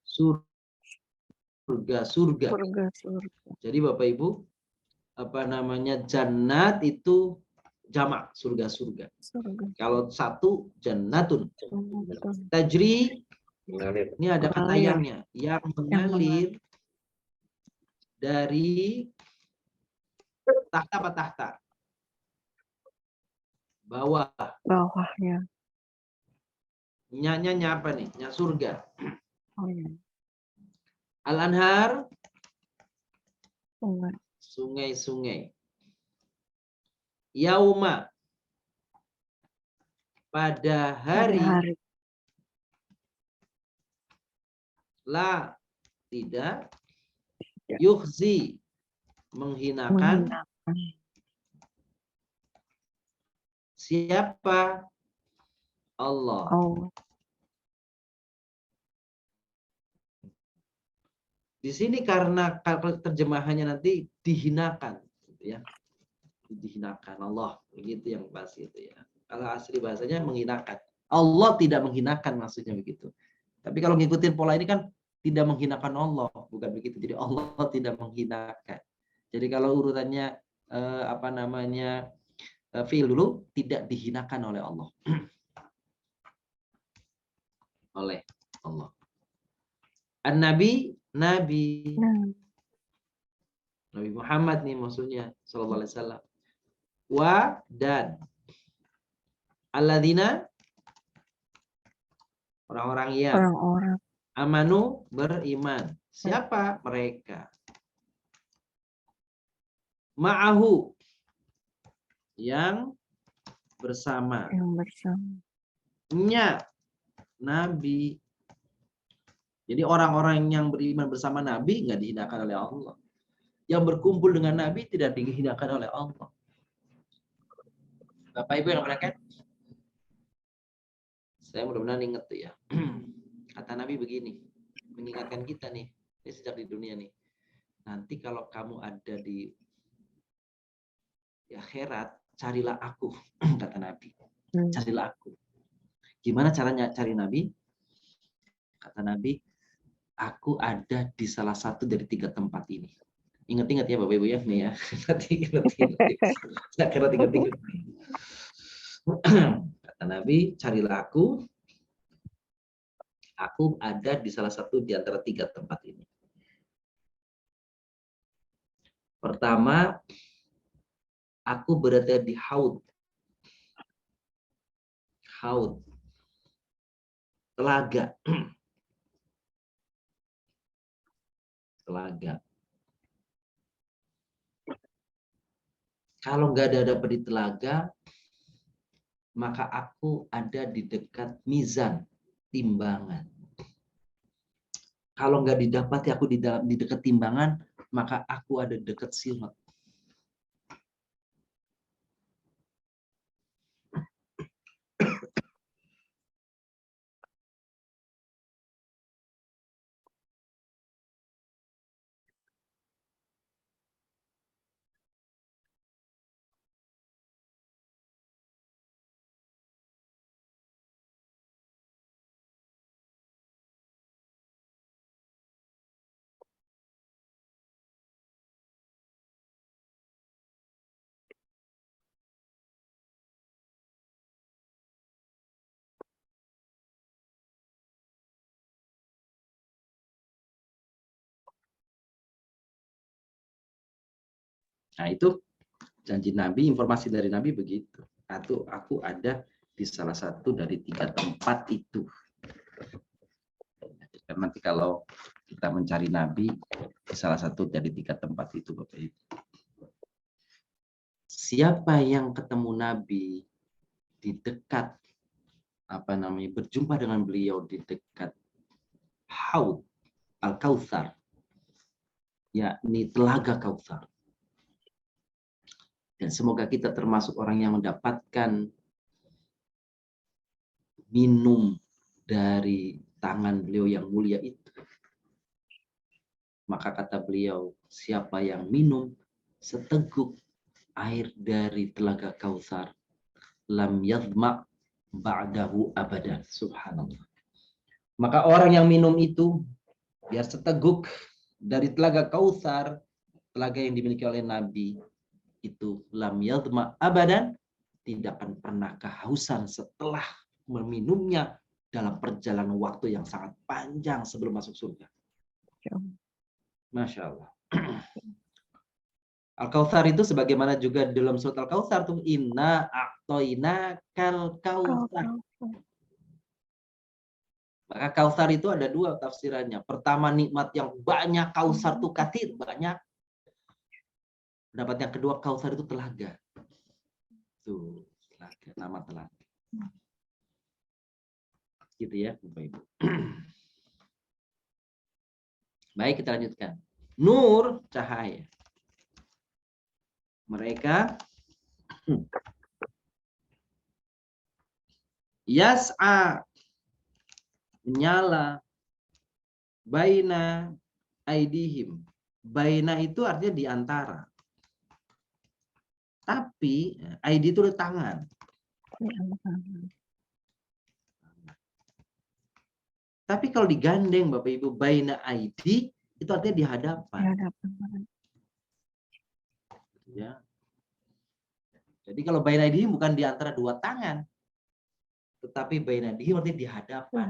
surga. Jadi Bapak Ibu, apa namanya, jannat itu jamak surga. Kalau satu jannatun. Tajri ini ada kata yang mengalir dari tahta apa tahta? Bawahnya. Nyanya apa nih? Nya surga. Al-anhar. Sungai-sungai. Yauma. Pada hari. La. Tidak. Yukhzi. Menghinakan. Siapa? Allah. Allah. Di sini karena terjemahannya nanti dihinakan, gitu ya. Dihinakan Allah, begitu yang pas itu ya. Kalau asli bahasanya menghinakan. Allah tidak menghinakan, maksudnya begitu. Tapi kalau ngikutin pola ini kan tidak menghinakan Allah, bukan begitu. Jadi Allah tidak menghinakan. Jadi kalau urutannya fi'il dulu, tidak dihinakan oleh Allah. Oleh Allah. An-Nabi, Nabi. Nah, Nabi Muhammad nih maksudnya sallallahu alaihi wasallam. Wa dan alladzina, orang-orang yang orang-orang amanu, beriman. Siapa mereka? Ma'ahu, yang bersama. yang bersama. Nya, Nabi. Jadi orang-orang yang beriman bersama Nabi nggak dihinakan oleh Allah. Yang berkumpul dengan Nabi tidak dihinakan oleh Allah. Bapak Ibu yang mereka, saya mudah-mudahan ingat tuh ya. Kata Nabi begini, mengingatkan kita nih, ini sejak di dunia nih. Nanti kalau kamu ada di akhirat, carilah aku, kata Nabi. Carilah aku. Gimana caranya cari Nabi? Kata Nabi, aku ada di salah satu dari 3 tempat ini. Ingat-ingat ya Bapak Ibu ya, nih ya. Ingat-ingat. Kata Nabi, carilah aku. Aku ada di salah satu di antara 3 tempat ini. Pertama, aku berada di haud. Haud. Telaga. Telaga. Kalau nggak ada dapat di telaga, maka aku ada di dekat mizan, timbangan. Kalau nggak didapati aku di dekat timbangan, maka aku ada dekat sirat. Nah itu janji Nabi, informasi dari Nabi begitu. Aku ada di salah satu dari 3 tempat itu. Nanti kalau kita mencari Nabi di salah satu dari 3 tempat itu, Bapak Ibu. Siapa yang ketemu Nabi di dekat berjumpa dengan beliau di dekat Haud Al-Kautsar, yakni telaga Kautsar. Dan semoga kita termasuk orang yang mendapatkan minum dari tangan beliau yang mulia itu. Maka kata beliau, siapa yang minum seteguk air dari telaga Kautsar, lam yadma ba'dahu abadan. Subhanallah. Maka orang yang minum itu, biar seteguk dari telaga Kautsar, telaga yang dimiliki oleh Nabi, itu lam yadma abadan, tidak akan pernah kehausan setelah meminumnya dalam perjalanan waktu yang sangat panjang sebelum masuk surga. Masya Allah. Al-Kautsar itu sebagaimana juga dalam surat Al-Kautsar tuh, inna a'toina kal kautsar. Maka Kautsar itu ada 2 tafsirannya. Pertama, nikmat yang banyak, Kautsar tuh kathir, banyak. Pendapat yang kedua, Kautsar itu telaga. Tuh, telaga, nama telaga. Gitu ya, Bapak Ibu. Baik, kita lanjutkan. Nur, cahaya. Mereka Yas'a, menyala, baina aidihim. Baina itu artinya di antara. Tapi ID itu tangan. Tapi kalau digandeng Bapak Ibu, baina ID itu artinya di hadapan. Ya. Jadi kalau baina ID bukan di antara dua tangan, tetapi baina ID artinya di hadapan,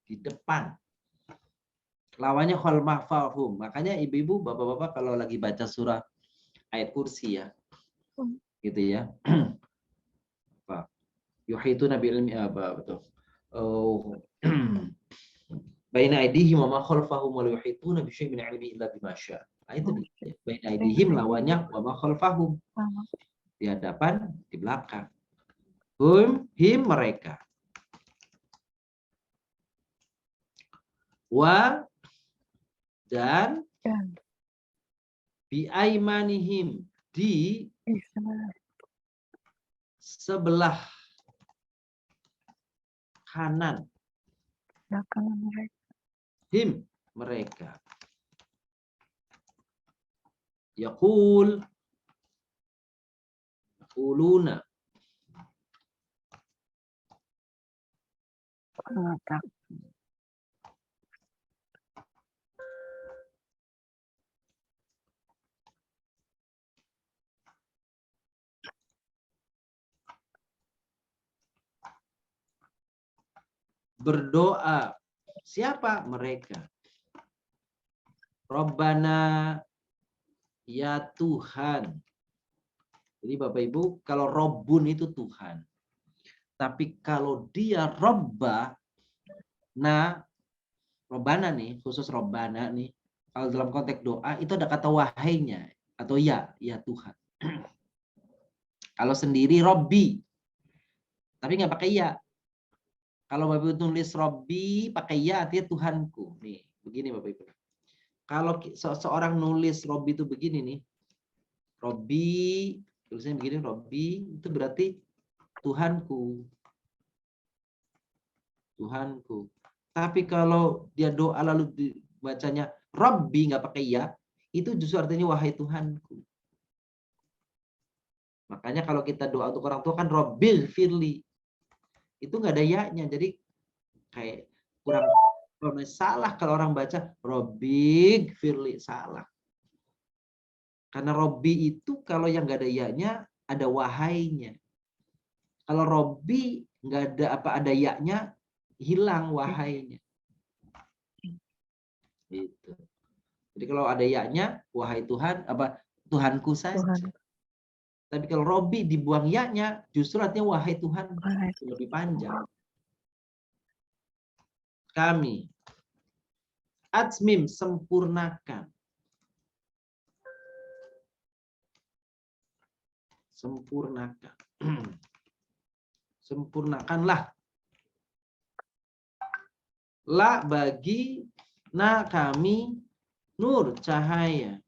di depan. Lawannya khol mahfahum. Makanya ibu-ibu, bapak-bapak kalau lagi baca surah ayat kursi ya, gitu ya. Apa? Yuhituna bi ilmi apa betul. Oh. Baina aidihim wa ma khalfahum wa la yuhituna bi syai'in min ilmi illa bima syaa. Nah, itu dia. Baina aidihim lawannya wa ma khalfahum. Di hadapan, di belakang. Him mereka. Wa dan bi aimanihim di sebelah kanan. Him mereka. Yaquluna berdoa. Siapa mereka? Rabbana, ya Tuhan. Jadi Bapak Ibu, kalau Robbun itu Tuhan. Tapi kalau dia Robba, nah Robbana nih, khusus Robbana nih, kalau dalam konteks doa itu ada kata wahainya atau ya Tuhan. Kalau sendiri Robbi, tapi nggak pakai ya. Kalau Bapak Ibu tulis Robbi pakai ya artinya Tuhanku. Nih, begini Bapak Ibu. Kalau seorang nulis Robbi itu begini nih, Robbi, tulisnya begini Robbi, itu berarti Tuhanku. Tuhanku. Tapi kalau dia doa lalu dibacanya Robbi nggak pakai ya, itu justru artinya wahai Tuhanku. Makanya kalau kita doa untuk orang tua kan Robbil firli. Itu nggak ada ya-nya. Jadi kayak kurang salah kalau orang baca Robbi firli, salah. Karena Robbi itu kalau yang nggak ada ya-nya ada wahainya. Kalau Robbi nggak ada ada ya-nya, hilang wahainya. Gitu. Jadi kalau ada ya-nya, wahai Tuhan, Tuhanku saja. Tuhan. Tapi kalau Robbi dibuang ya-nya, justru artinya wahai Tuhan, lebih panjang. Kami atmim, sempurnakan. Sempurnakan. Sempurnakanlah. La bagi kami nur, cahaya.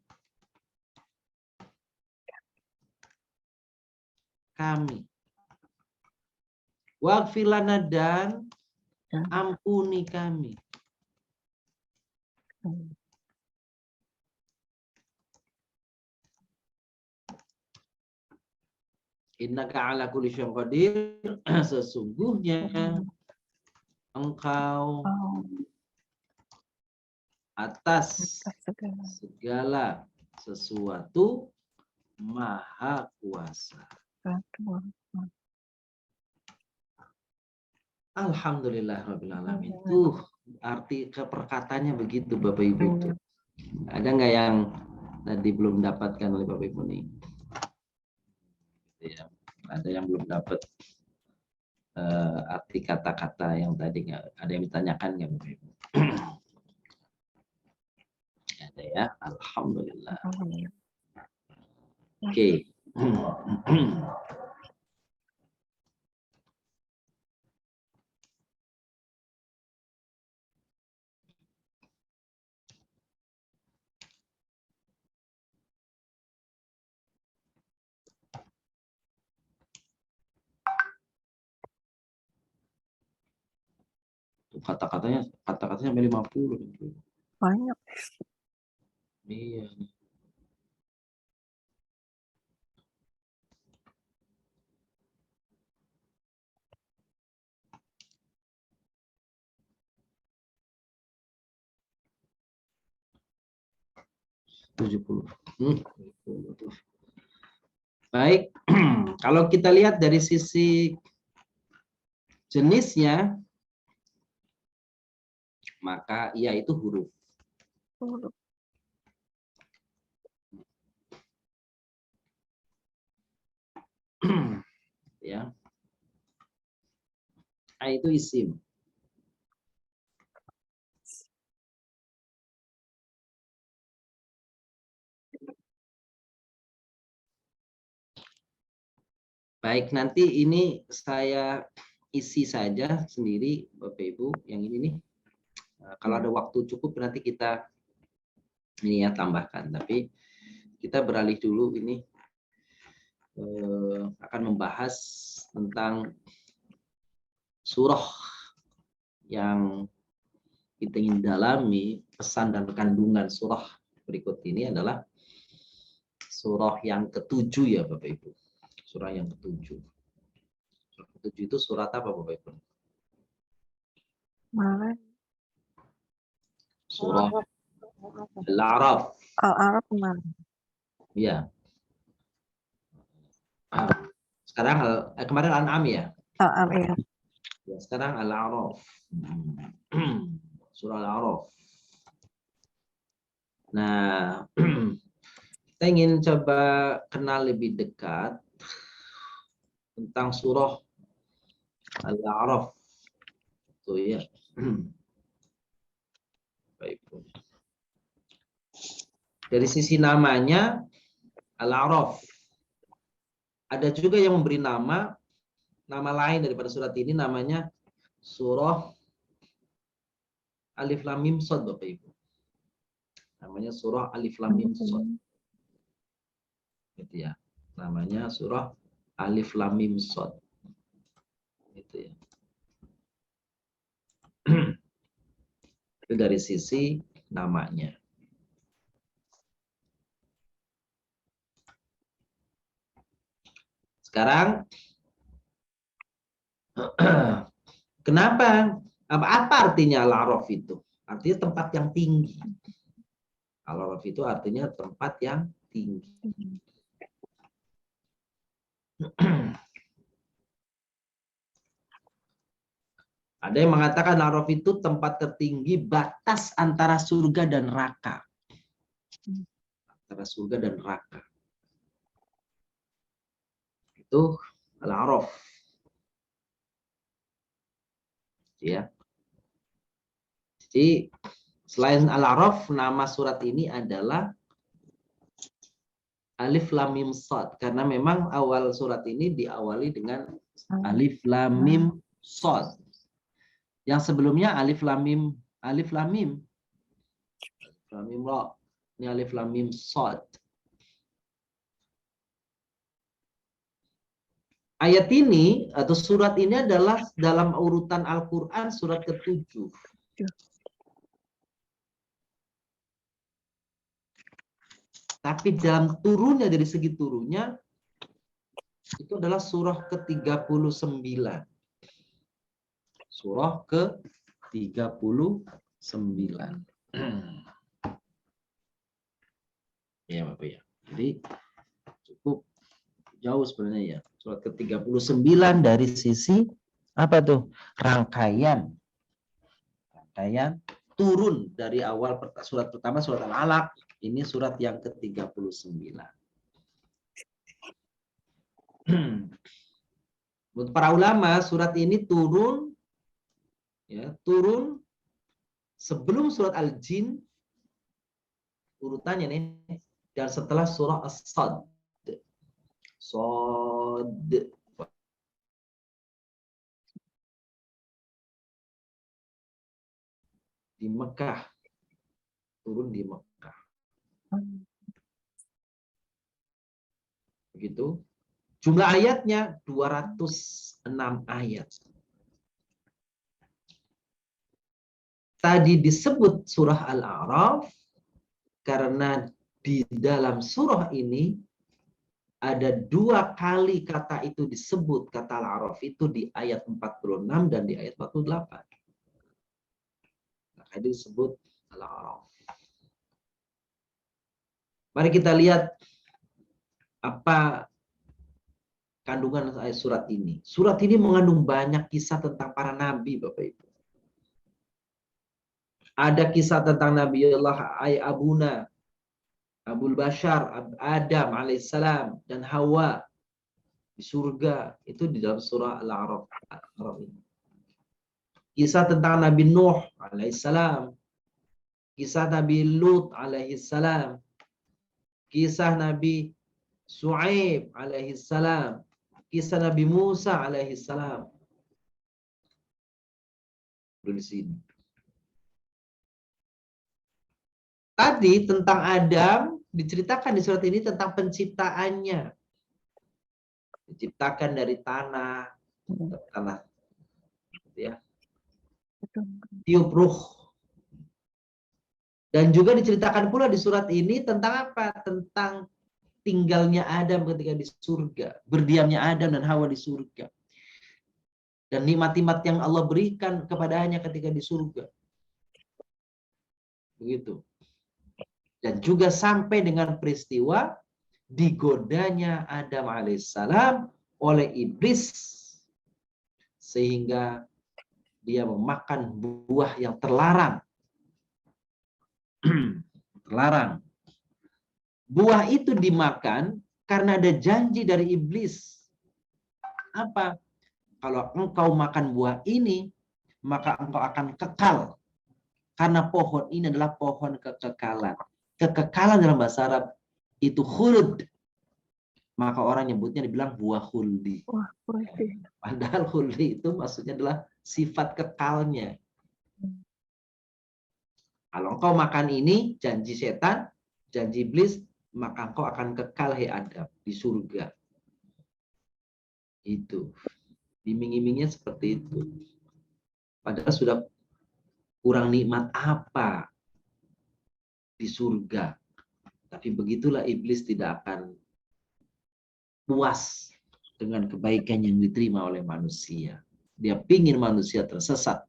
Kami. Waghfirlana, dan ampuni kami. Innaka ala kulli syai'in qadir. Sesungguhnya Engkau atas segala sesuatu maha kuasa. Alhamdulillah rabbil alamin. Tuh arti perkataannya begitu Bapak Ibu tuh. Ada nggak yang tadi belum dapatkan oleh Bapak Ibu nih? Ya, ada yang belum dapat arti kata-kata yang tadi nggak ada yang ditanyakan nggak Bapak Ibu? Ada ya, alhamdulillah. Oke. kata-katanya sampai 50. Banyak. Iya. Baik, kalau kita lihat dari sisi jenisnya, maka ia itu huruf. Ya, A itu isim. Baik, nanti ini saya isi saja sendiri, Bapak Ibu, yang ini nih. Nah, kalau ada waktu cukup nanti kita ini ya tambahkan. Tapi kita beralih dulu ini akan membahas tentang surah yang kita ingin dalami. Pesan dan kandungan surah berikut ini adalah surah yang ke-7 ya Bapak Ibu. Surah yang ke-7. Surah ke-7 itu surat apa Bapak Ibu? Mana? Surah Al-A'raf. Al-Arab kemana? Ya. Sekarang kemarin Al-An'am ya? Al-Arab ya. Ya, sekarang Al-A'raf. Surah Al-A'raf. Nah, kita ingin coba kenal lebih dekat tentang surah Al-A'raf. Tuh ya. Baik. Dari sisi namanya Al-A'raf. Ada juga yang memberi nama lain daripada surat ini, namanya surah Alif Lam Mim Shad Bapak Ibu. Namanya surah Alif Lam Mim Shad. Gitu ya. Namanya surah Alif Lam Mim Shad. Gitu ya. Itu dari sisi namanya. Sekarang kenapa? Apa artinya Al-A'raf itu? Artinya tempat yang tinggi. Al-A'raf itu artinya tempat yang tinggi. Ada yang mengatakan Al-A'raf itu tempat tertinggi, batas antara surga dan neraka. Antara surga dan neraka. Itu Al-A'raf. Ya. Jadi selain Al-A'raf, nama surat ini adalah Alif Lam Mim Shad, karena memang awal surat ini diawali dengan Alif Lam Mim Shad. Yang sebelumnya Alif Lam Mim Ra. Alif Lam Mim Ra. Ini Alif Lam Mim Shad. Ayat ini atau surat ini adalah dalam urutan Al-Qur'an surat ke-7. Tapi dalam turunnya, dari segi turunnya, itu adalah surah ke-39. Surah ke-39. Ya Bapak ya. Jadi cukup jauh sebenarnya ya. Surat ke-39 dari sisi apa tuh? Rangkaian turun dari awal surat pertama, surat Al-Alaq. Ini surat yang ke-39. Menurut para ulama, surat ini turun sebelum surat Al-Jin, urutannya nih, dan setelah surah As-Sad. Di Mekah, turun di Mekah. Begitu. Jumlah ayatnya 206 ayat. tadi disebut surah Al-A'raf karena di dalam surah ini ada 2 kali kata itu disebut, kata Al-A'raf itu di ayat 46 dan di ayat 48. Maka itu disebut Al-A'raf. Mari kita lihat apa kandungan surat ini. Surat ini mengandung banyak kisah tentang para nabi, Bapak Ibu. Ada kisah tentang Nabiullah Abuna, Abul Bashar, Adam alaihissalam, dan Hawa di surga. Itu di dalam surah Al-A'raf. Kisah tentang Nabi Nuh alaihissalam, kisah Nabi Lut alaihissalam, kisah Nabi Shu'aib alaihissalam, kisah Nabi Musa alaihissalam. Di sini. Tadi tentang Adam diceritakan di surat ini tentang penciptaannya. Diciptakan dari tanah, ya. Tiup ruh. Dan juga diceritakan pula di surat ini tentang apa? Tentang tinggalnya Adam ketika di surga, berdiamnya Adam dan Hawa di surga. Dan nikmat-nikmat yang Allah berikan kepadanya ketika di surga. Begitu. Dan juga sampai dengan peristiwa digodanya Adam alaihissalam oleh iblis sehingga dia memakan buah yang terlarang. Terlarang. Buah itu dimakan karena ada janji dari iblis. Apa? Kalau engkau makan buah ini, maka engkau akan kekal. Karena pohon ini adalah pohon kekekalan. Kekekalan dalam bahasa Arab itu khuld. Maka orang nyebutnya dibilang buah khuldi. Padahal khuldi itu maksudnya adalah sifat kekalnya. Kalau engkau makan ini, janji setan, janji iblis, maka engkau akan kekal, hai Adam, di surga. Itu. Iming-imingnya seperti itu. Padahal sudah kurang nikmat apa di surga. Tapi begitulah iblis tidak akan puas dengan kebaikan yang diterima oleh manusia. Dia pingin manusia tersesat.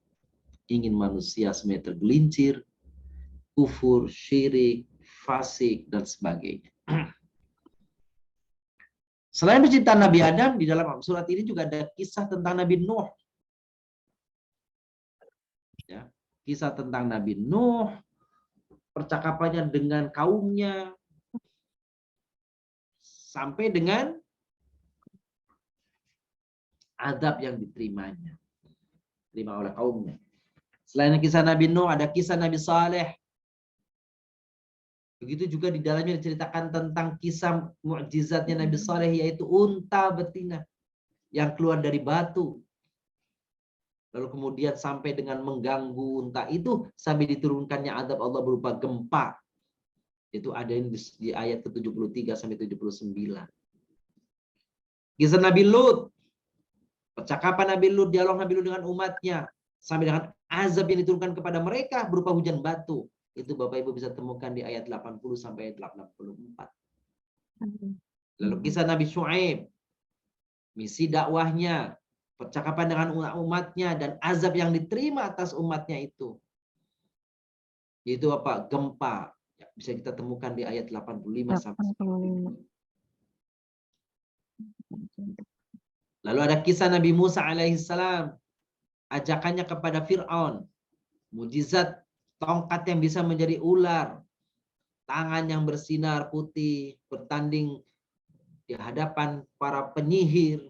Ingin manusia semuanya tergelincir, kufur, syirik, fasik, dan sebagainya. Selain penciptaan Nabi Adam, di dalam surat ini juga ada kisah tentang Nabi Nuh. Ya, kisah tentang Nabi Nuh, percakapannya dengan kaumnya, sampai dengan azab yang diterimanya, diterima oleh kaumnya. Selain kisah Nabi Nuh, ada kisah Nabi Saleh. Begitu juga di dalamnya diceritakan tentang kisah mukjizatnya Nabi Saleh, yaitu unta betina yang keluar dari batu. Lalu kemudian sampai dengan mengganggu unta itu sampai diturunkannya azab Allah berupa gempa. Itu ada di ayat ke-73 sampai 79. Kisah Nabi Lut. Percakapan Nabi Lut, dialog Nabi Lut dengan umatnya. Sampai dengan azab yang diturunkan kepada mereka berupa hujan batu. Itu Bapak Ibu bisa temukan di ayat 80 sampai ayat 84. Lalu kisah Nabi Shu'aib. Misi dakwahnya. Percakapan dengan umatnya dan azab yang diterima atas umatnya itu. Itu apa? Gempa. Ya, bisa kita temukan di ayat 85 sampai 90. Lalu ada kisah Nabi Musa alaihissalam. Ajakannya kepada Fir'aun. Mujizat tongkat yang bisa menjadi ular. Tangan yang bersinar putih. Bertanding di hadapan para penyihir.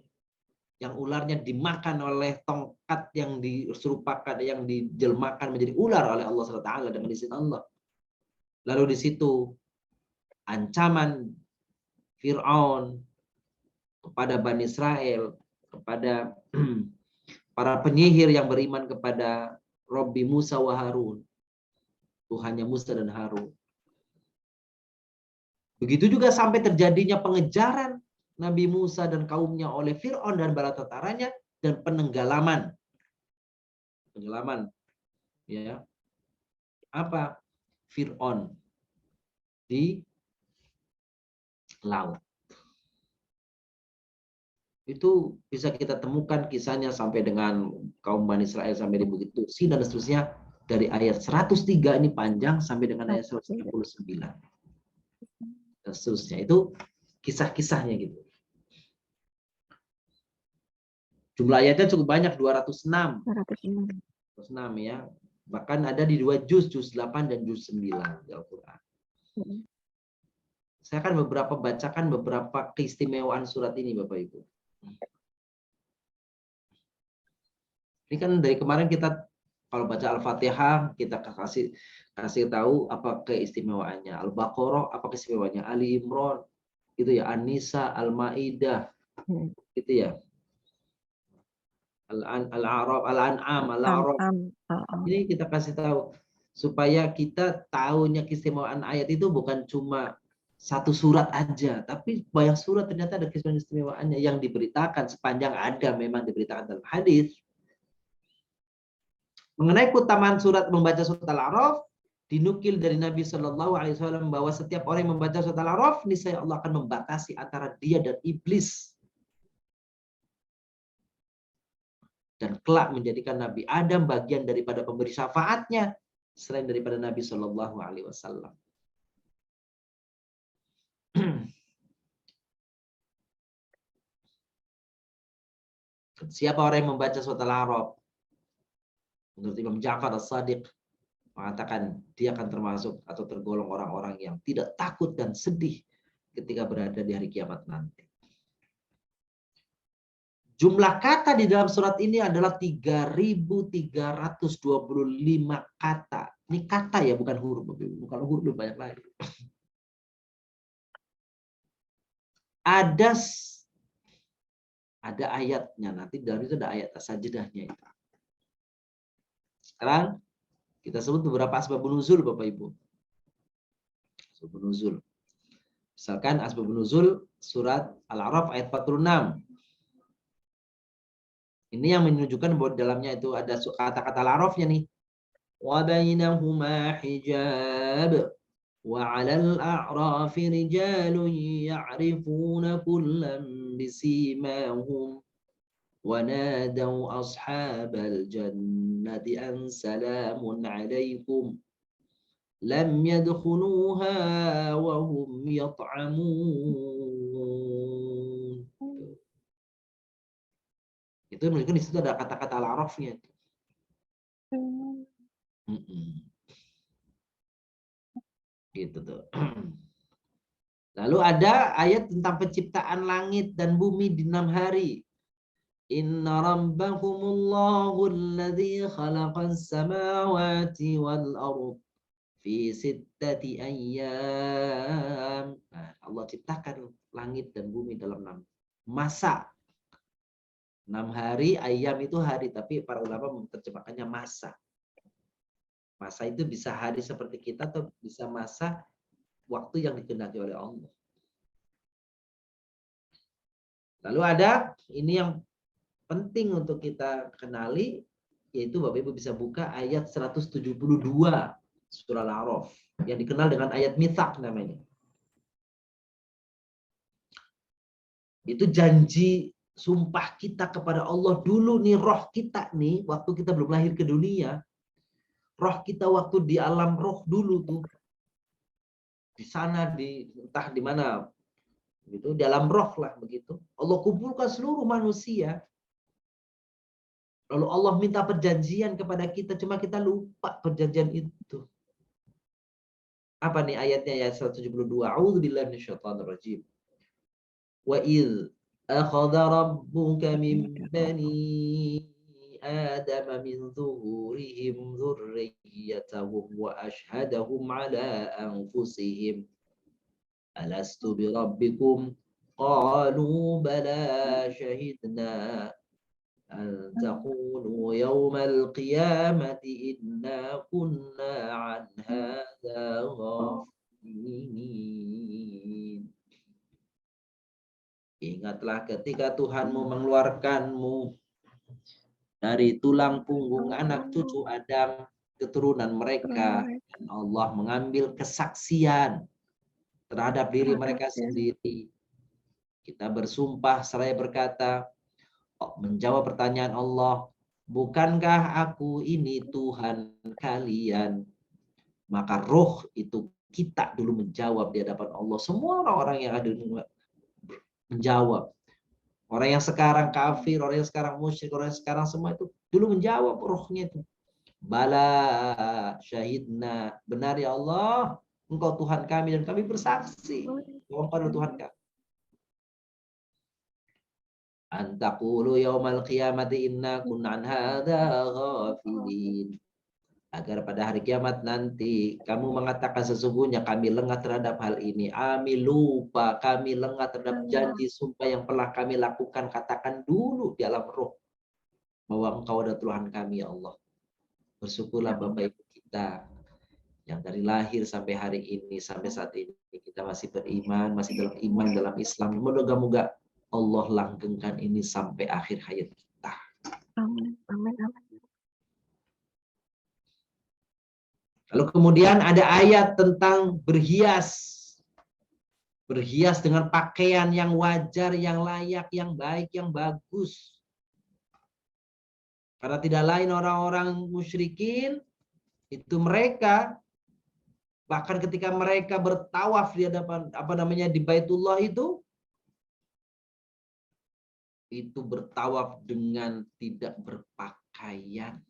Yang ularnya dimakan oleh tongkat yang diserupakan, yang dijelmakan menjadi ular oleh Allah SWT dengan izin Allah. Lalu di situ ancaman Fir'aun kepada Bani Israel, kepada para penyihir yang beriman kepada Rabbi Musa wa Harun, Tuhannya Musa dan Harun. Begitu juga sampai terjadinya pengejaran Nabi Musa dan kaumnya oleh Fir'aun dan bala tentaranya dan penenggelaman. Penenggelaman, ya. apa? Fir'aun di laut. Itu bisa kita temukan kisahnya sampai dengan kaum Bani Israel sampai di Bukit Tursi dan seterusnya, dari ayat 103 ini panjang sampai dengan ayat 139 dan seterusnya. Itu kisah-kisahnya gitu. Jumlah ayatnya cukup banyak, 206. 206 ya. Bahkan ada di 2 juz 8 dan juz 9 di Al-Qur'an. Saya akan bacakan beberapa keistimewaan surat ini Bapak Ibu. Ini kan dari kemarin kita kalau baca Al-Fatihah kita kasih tahu apa keistimewaannya. Al-Baqarah apa keistimewaannya, Ali Imran itu ya, An-Nisa, Al-Maidah gitu ya. Al-A'raf, Al-An'am, Al-A'raf. Ini kita kasih tahu supaya kita tahunya keistimewaan ayat itu bukan cuma satu surat aja, tapi banyak surat ternyata ada keistimewaannya yang diberitakan sepanjang ada memang diberitakan dalam hadis. Mengenai keutamaan surat membaca surat Al-A'raf, dinukil dari Nabi Shallallahu Alaihi Wasallam bahwa setiap orang yang membaca surat Al-A'raf, niscaya Allah akan membatasi antara dia dan iblis. Dan kelak menjadikan Nabi Adam bagian daripada pemberi syafaatnya selain daripada Nabi Shallallahu Alaihi Wasallam. Siapa orang yang membaca surat Al-A'raf? Menurut Imam Ja'far As-Shadiq mengatakan dia akan termasuk atau tergolong orang-orang yang tidak takut dan sedih ketika berada di hari kiamat nanti. Jumlah kata di dalam surat ini adalah 3.325 kata. Ini kata ya, bukan huruf. Bukan huruf banyak lagi. Ada ayatnya, nanti dalam itu ada ayat sajdahnya itu. Sekarang kita sebut beberapa asbabun nuzul Bapak Ibu. Asbabun nuzul. Misalkan asbabun nuzul surat Al-A'raf ayat 46. Ini yang menunjukkan bahwa dalamnya itu ada kata-kata Al-A'rafnya nih. Wa bainahuma hijab wa 'alal a'rafi rijalun ya'rifuna kullam bisimahum wa nadaw ashabal jannati an salamun 'alaikum lam yadkhuluha wa hum yat'amun. Itu menunjukkan di situ ada kata-kata Al-A'rafnya. Gitu tuh. Lalu ada ayat tentang penciptaan langit dan bumi di 6 hari. Inna rabbakumullahu alladzi khalaqas samawati wal ardh fi sittati ayyam. Nah, Allah ciptakan langit dan bumi dalam 6 masa. 6 hari, ayam itu hari, tapi para ulama menerjemahkannya masa. Masa itu bisa hari seperti kita atau bisa masa waktu yang dikehendaki oleh Allah. Lalu ada ini yang penting untuk kita kenali, yaitu Bapak Ibu bisa buka ayat 172 surah Al-A'raf yang dikenal dengan ayat mitsaq namanya. Itu janji sumpah kita kepada Allah dulu nih, roh kita nih waktu kita belum lahir ke dunia, roh kita waktu di alam roh dulu tuh, di sana entah di mana gitu, di alam roh lah begitu. Allah kumpulkan seluruh manusia, lalu Allah minta perjanjian kepada kita, cuma kita lupa perjanjian itu. Apa nih ayatnya ya 172? A'udzubillahi minasyaitonirrajim. Wa idz akhadha rabbuka min bani adama min zuhurihim dzurriyyatahum wa ashhadahum ala anfusihim alastu bi rabbikum qalu bala shahidna an taqulu yawmal qiyamati inna kunna an hadza ghafilin. Ingatlah ketika Tuhanmu mengeluarkanmu dari tulang punggung anak cucu Adam keturunan mereka. Dan Allah mengambil kesaksian terhadap diri mereka sendiri. Kita bersumpah seraya berkata, menjawab pertanyaan Allah, bukankah aku ini Tuhan kalian? Maka roh itu kita dulu menjawab di hadapan Allah. Semua orang-orang yang ada menjawab. Orang yang sekarang kafir, orang yang sekarang musyrik, orang yang sekarang semua itu dulu menjawab rohnya itu. Bala syahidna, benar ya Allah, Engkau Tuhan kami dan kami bersaksi bahwa Engkau adalah Tuhan kami. Antaqulu yaumal qiyamati inna kunna an hadza ghafilin. Agar pada hari kiamat nanti kamu mengatakan sesungguhnya kami lengah terhadap hal ini. Kami lupa, kami lengah terhadap janji sumpah yang telah kami lakukan. Katakan dulu di alam roh bahwa Engkau adalah Tuhan kami ya Allah. Bersyukurlah Bapak Ibu kita yang dari lahir sampai hari ini, sampai saat ini kita masih beriman, masih dalam iman, dalam Islam. Moga-moga Allah langgengkan ini sampai akhir hayat kita. Amin. Amin. Amin. Lalu kemudian ada ayat tentang berhias. Berhias dengan pakaian yang wajar, yang layak, yang baik, yang bagus. Karena tidak lain orang-orang musyrikin, itu mereka, bahkan ketika mereka bertawaf di hadapan, di Baitullah itu bertawaf dengan tidak berpakaian.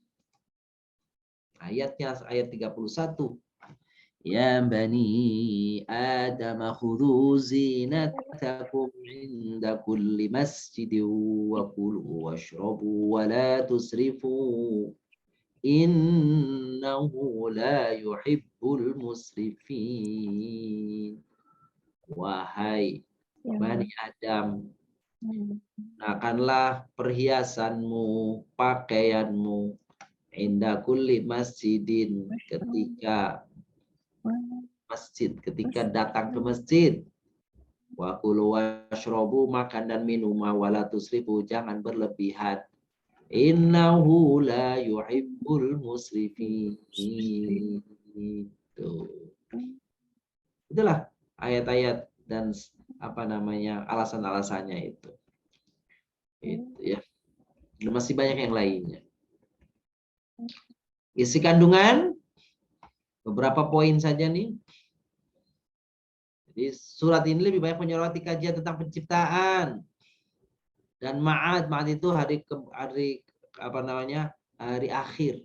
Ayatnya ayat 31. Ya bani Adam khudhu zinatakum inda kulli masjidin wa kulu washrabu wa la tusrifu innahu la yuhibbul musrifin. Wahai Bani Adam, gunakanlah perhiasanmu, pakaianmu inda kulli masjidin, ketika masjid, ketika datang ke masjid. Wa kulu washrabu, makan dan minum, wala tusrifu, jangan berlebihan. Innahu la yuhibbul musrifin. Itulah ayat-ayat dan alasan-alasannya itu. Itu ya. Dan masih banyak yang lainnya. Isi kandungan beberapa poin saja nih. Jadi surat ini lebih banyak menyoroti kajian tentang penciptaan dan ma'ad. Ma'ad itu hari akhir.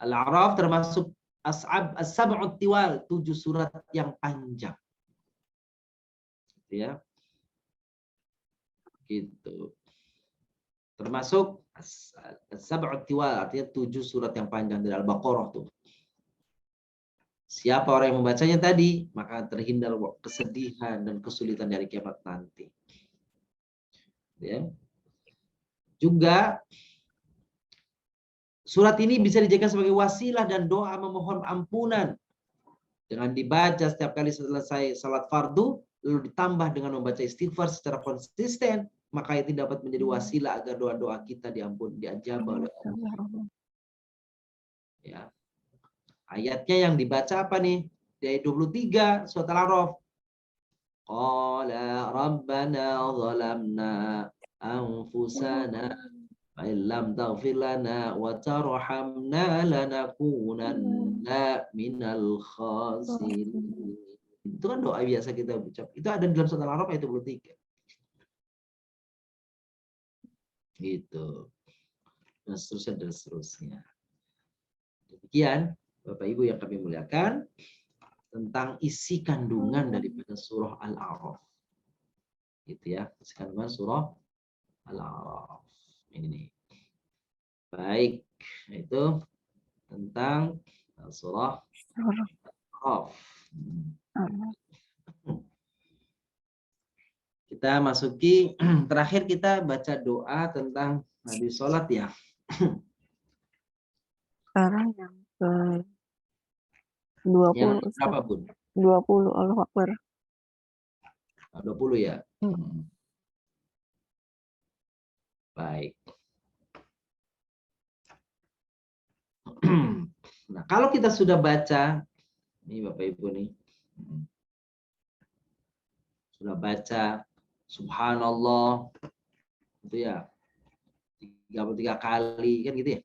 Al-A'raf termasuk as-sab'ut tiwal, 7 surat yang panjang. Ya. Gitu. Termasuk as-sab'ut tiwal, artinya 7 surat yang panjang dari Al-Baqarah tuh. Siapa orang yang membacanya tadi, maka terhindar kesedihan dan kesulitan dari kiamat nanti. Ya. Juga surat ini bisa dijadikan sebagai wasilah dan doa memohon ampunan. Dengan dibaca setiap kali selesai salat fardu, lalu ditambah dengan membaca istighfar secara konsisten, maka itu dapat menjadi wasilah agar doa-doa kita diajabah oleh Allah. Ya. Ayatnya yang dibaca apa nih? Di ayat 23 surat Al-A'raf. Qala rabbana zalamna anfusana wa illam taghfir lana wa tarhamna lanakunanna minal khasirin. Itu kan doa biasa kita ucap. Itu ada di dalam surat Al-A'raf ayat 23. Gitu. Dan seterusnya. Demikian Bapak Ibu yang kami muliakan tentang isi kandungan daripada surah Al-A'raf. Gitu ya, isi kandungan surah Al-A'raf. Ini. Baik, itu tentang surah Al-A'raf. Kita masuki terakhir kita baca doa tentang Nabi sholat ya. Sekarang yang ke 20. Yang berapa, Bun? 20, Allahu Akbar. 20 ya. Baik. Nah, kalau kita sudah baca, ini Bapak Ibu nih, sudah baca subhanallah itu ya 33 kali kan gitu ya.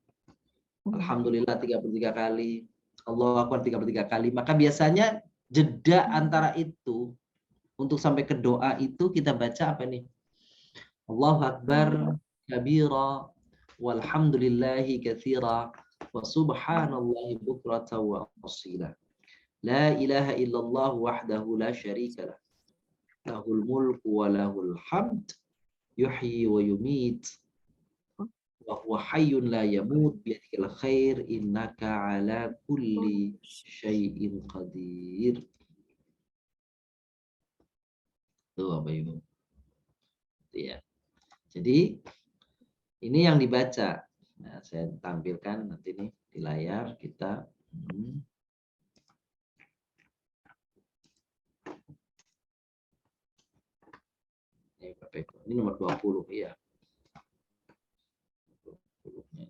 Alhamdulillah 33 kali, Allahu Akbar 33 kali, maka biasanya jeda antara itu untuk sampai ke doa itu kita baca apa nih? Allahu Akbar kabira walhamdulillahi katsira wa subhanallahi bukratan wa asila. La ilaha illallah wahdahu la syarika lah. Lahul mulku wa lahul hamd yuhyi wa yumit wa huwa hayyun la yamut biyadikal khair innaka ala kulli syai'in qadir. Tuh Bapak Ibu. Ya. Jadi ini yang dibaca. Nah, saya tampilkan nanti nih di layar kita. Ini nomor 20 ya. 20-nya.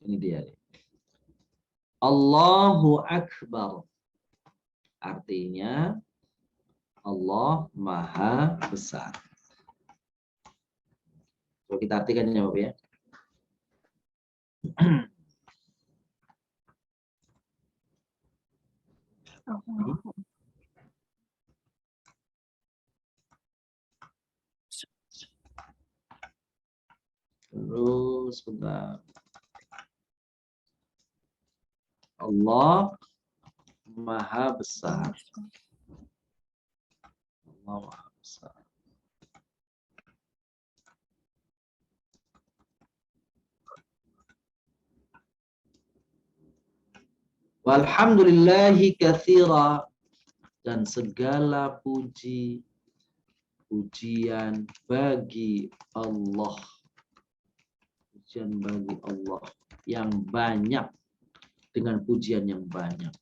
Ini dia. Allahu Akbar. Artinya Allah Maha Besar. Coba kita artikan ya Bapak ya. Terus bentar. Allah Maha Besar. Allah Maha Besar. Walhamdulillahi katsira, dan segala puji pujian bagi Allah. Pujian bagi Allah yang banyak, dengan pujian yang banyak.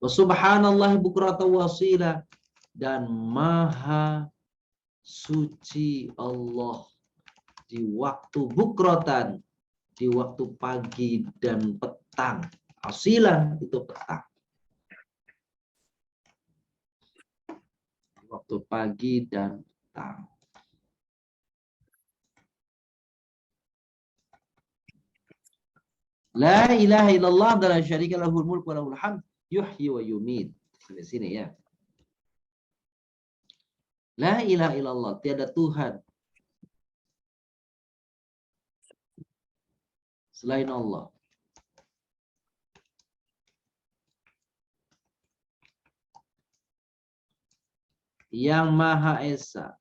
Wa subhanallah bukratan wa asila, dan maha suci Allah di waktu bukrotan, di waktu pagi dan petang. Asilan itu petang. Waktu pagi dan petang. La ilaha illallah dan la syarika lahul mulku wa lahul hamd yuhyi wa yumit. Sampai sini ya. La ilaha illallah, tiada Tuhan selain Allah. Yang Maha Esa,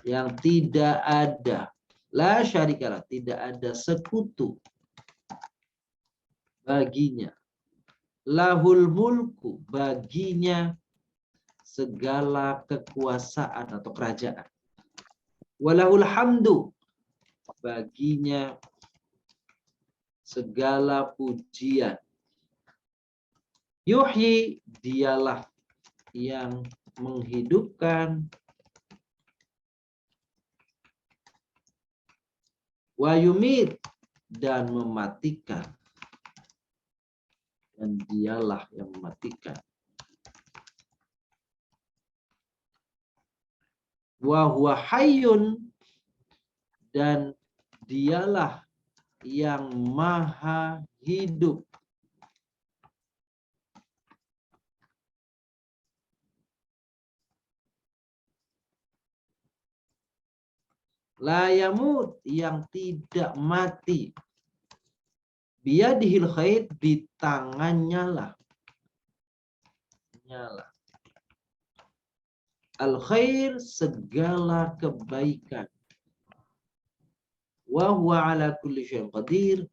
yang tidak ada, la syarikalah, tidak ada sekutu baginya. Lahul mulku, baginya segala kekuasaan atau kerajaan. Walahul hamdu, baginya segala pujian. Yuhyi, dialah yang menghidupkan. Wa yumit, dan mematikan. Dan dialah yang mematikan. Wa huwa hayyun, dan dialah yang maha hidup. La yamut, yang tidak mati. Biyadihil khair, di tangannya lah. Nyala. Al khair, segala kebaikan. Wa huwa ala kulli syai'in qadir,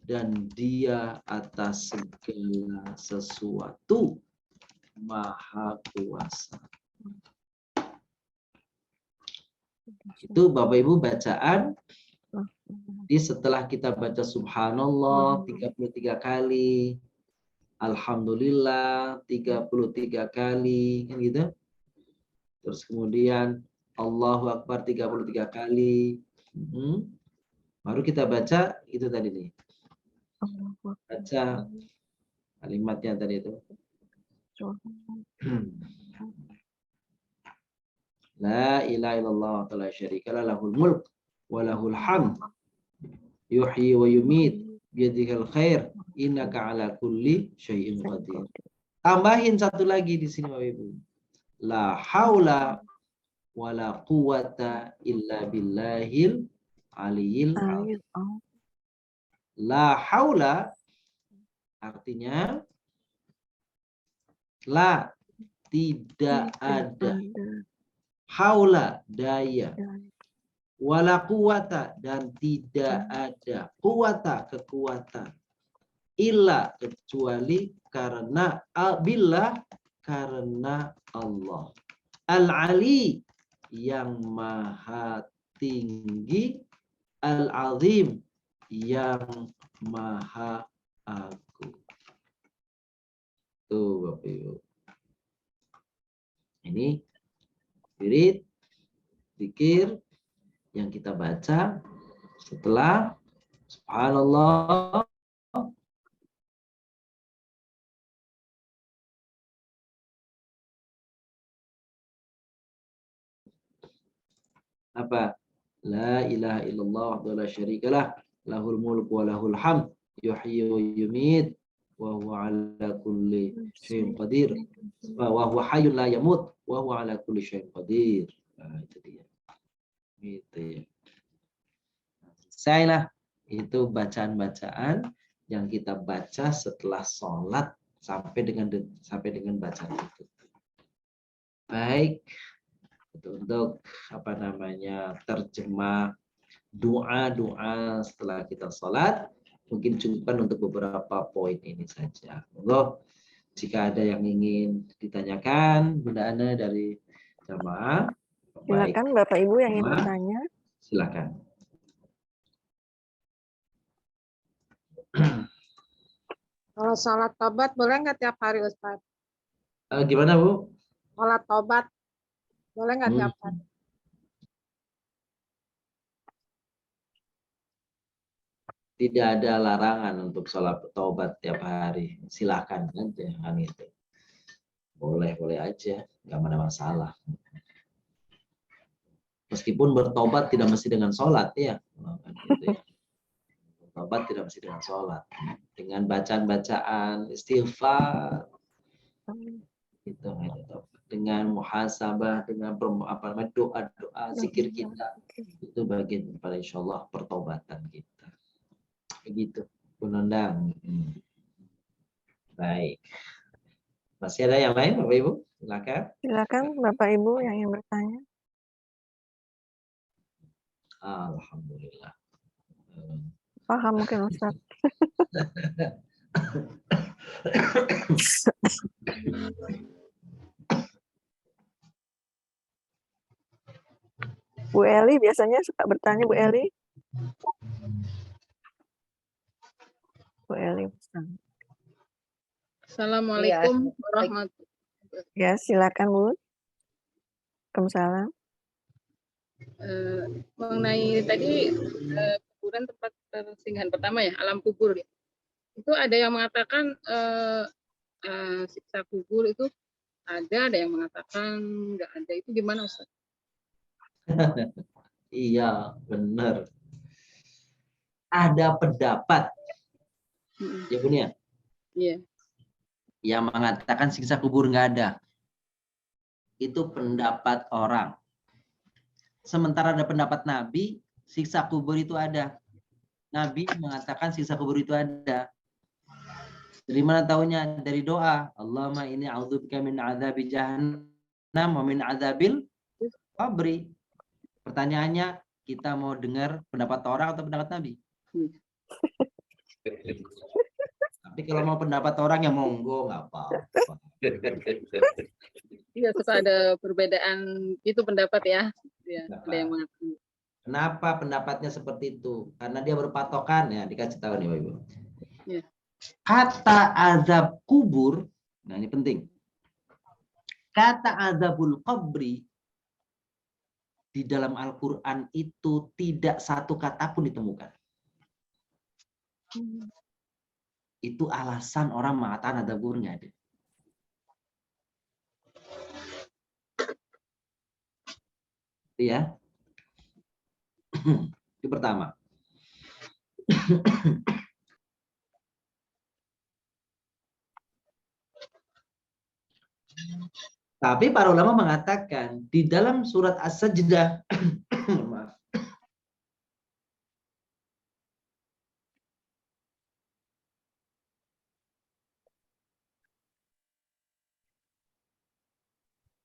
dan dia atas segala sesuatu maha kuasa. Itu Bapak Ibu bacaan Jadi setelah kita baca subhanallah 33 kali, alhamdulillah 33 kali, kan gitu. Terus kemudian Allahu Akbar 33 kali. Baru kita baca itu tadi nih. Baca kalimatnya tadi itu. La ilaha illallah wa la syarika lahul mulk wa lahul hamd yuhyi wa yumit biyadihil khair innaka ala kulli syai'in qadir. Tambahin satu lagi di sini Bapak Ibu. La haula wa la quwata illa billahil aliyil azim. La haula artinya la, tidak ada, haula daya, wala quwata dan tidak ada quwata kekuatan, illa kecuali karena billah karena Allah, al-ali yang maha tinggi, al-azim yang maha agung. Tuh Bapak Ibu. Ini wirid zikir yang kita baca setelah subhanallah apa? La ilaha illallah wa la syarikalah lahul mulku wa lahul hamd yuhyi wa yumit wa huwa ala kulli syai'in qadir wa huwa hayyun la yamut wa huwa ala kulli syai'in qadir. Nah, itu dia. Gitu ya. Selesailah itu bacaan-bacaan yang kita baca setelah sholat sampai dengan bacaan itu. Baik, untuk apa namanya terjemah doa-doa setelah kita sholat, mungkin cukupkan untuk beberapa poin ini saja. Monggo jika ada yang ingin ditanyakan Bunda Ana dari jamaah, Silakan Bapak Ibu yang ingin bertanya. Silakan. Kalau sholat tobat boleh nggak tiap hari Ustaz? Gimana Bu? Sholat tobat boleh nggak tiap hari? Tidak ada larangan untuk sholat taubat tiap hari. Silakan aja kan itu. Boleh aja, nggak ada masalah. Meskipun bertobat tidak mesti dengan sholat ya. Gitu ya. Bertobat tidak mesti dengan sholat. Dengan bacaan-bacaan istighfar. Gitu, dengan muhasabah, dengan doa-doa, zikir kita. Itu bagian daripada insya Allah pertobatan kita. Begitu, Bu Nondang. Baik. Masih ada yang lain, Bapak Ibu? Silakan. Silakan Bapak Ibu yang ingin bertanya. Alhamdulillah. Paham mungkin Ustaz. Bu Eli biasanya suka bertanya Bu Eli. Bu Eli. Assalamualaikum warahmatullahi wabarakatuh. Ya, silakan Bu. Waalaikumsalam. Mengenai tadi kuburan tempat persinggahan pertama ya, alam kubur ya. Itu ada yang mengatakan siksa kubur itu ada yang mengatakan nggak ada. Itu gimana Ustaz? Iya, benar. Ada pendapat. Ya Bun ya? Iya. Yang mengatakan siksa kubur nggak ada. Itu pendapat orang. Sementara ada pendapat Nabi, siksa kubur itu ada. Nabi mengatakan siksa kubur itu ada. Dari mana tahunya? Dari doa. Allahumma inni a'udzubika min adzabi jahannam wa min adzabil qabri. Pertanyaannya, kita mau dengar pendapat orang atau pendapat Nabi? Tapi kalau mau pendapat orang ya monggo, nggak apa-apa. Iya, suka ada perbedaan itu pendapat ya. Ya, ada yang mengatakan. Kenapa pendapatnya seperti itu? Karena dia berpatokan, ya dikasih tahu nih Bapak Ibu. Ya. Kata azab kubur, nah ini penting. Kata azabul qabri di dalam Al-Quran itu tidak satu kata pun ditemukan. Itu alasan orang mengatakan azab kubur nggak ada. Ya. Itu pertama. Tapi para ulama mengatakan di dalam surat As-Sajdah, maaf,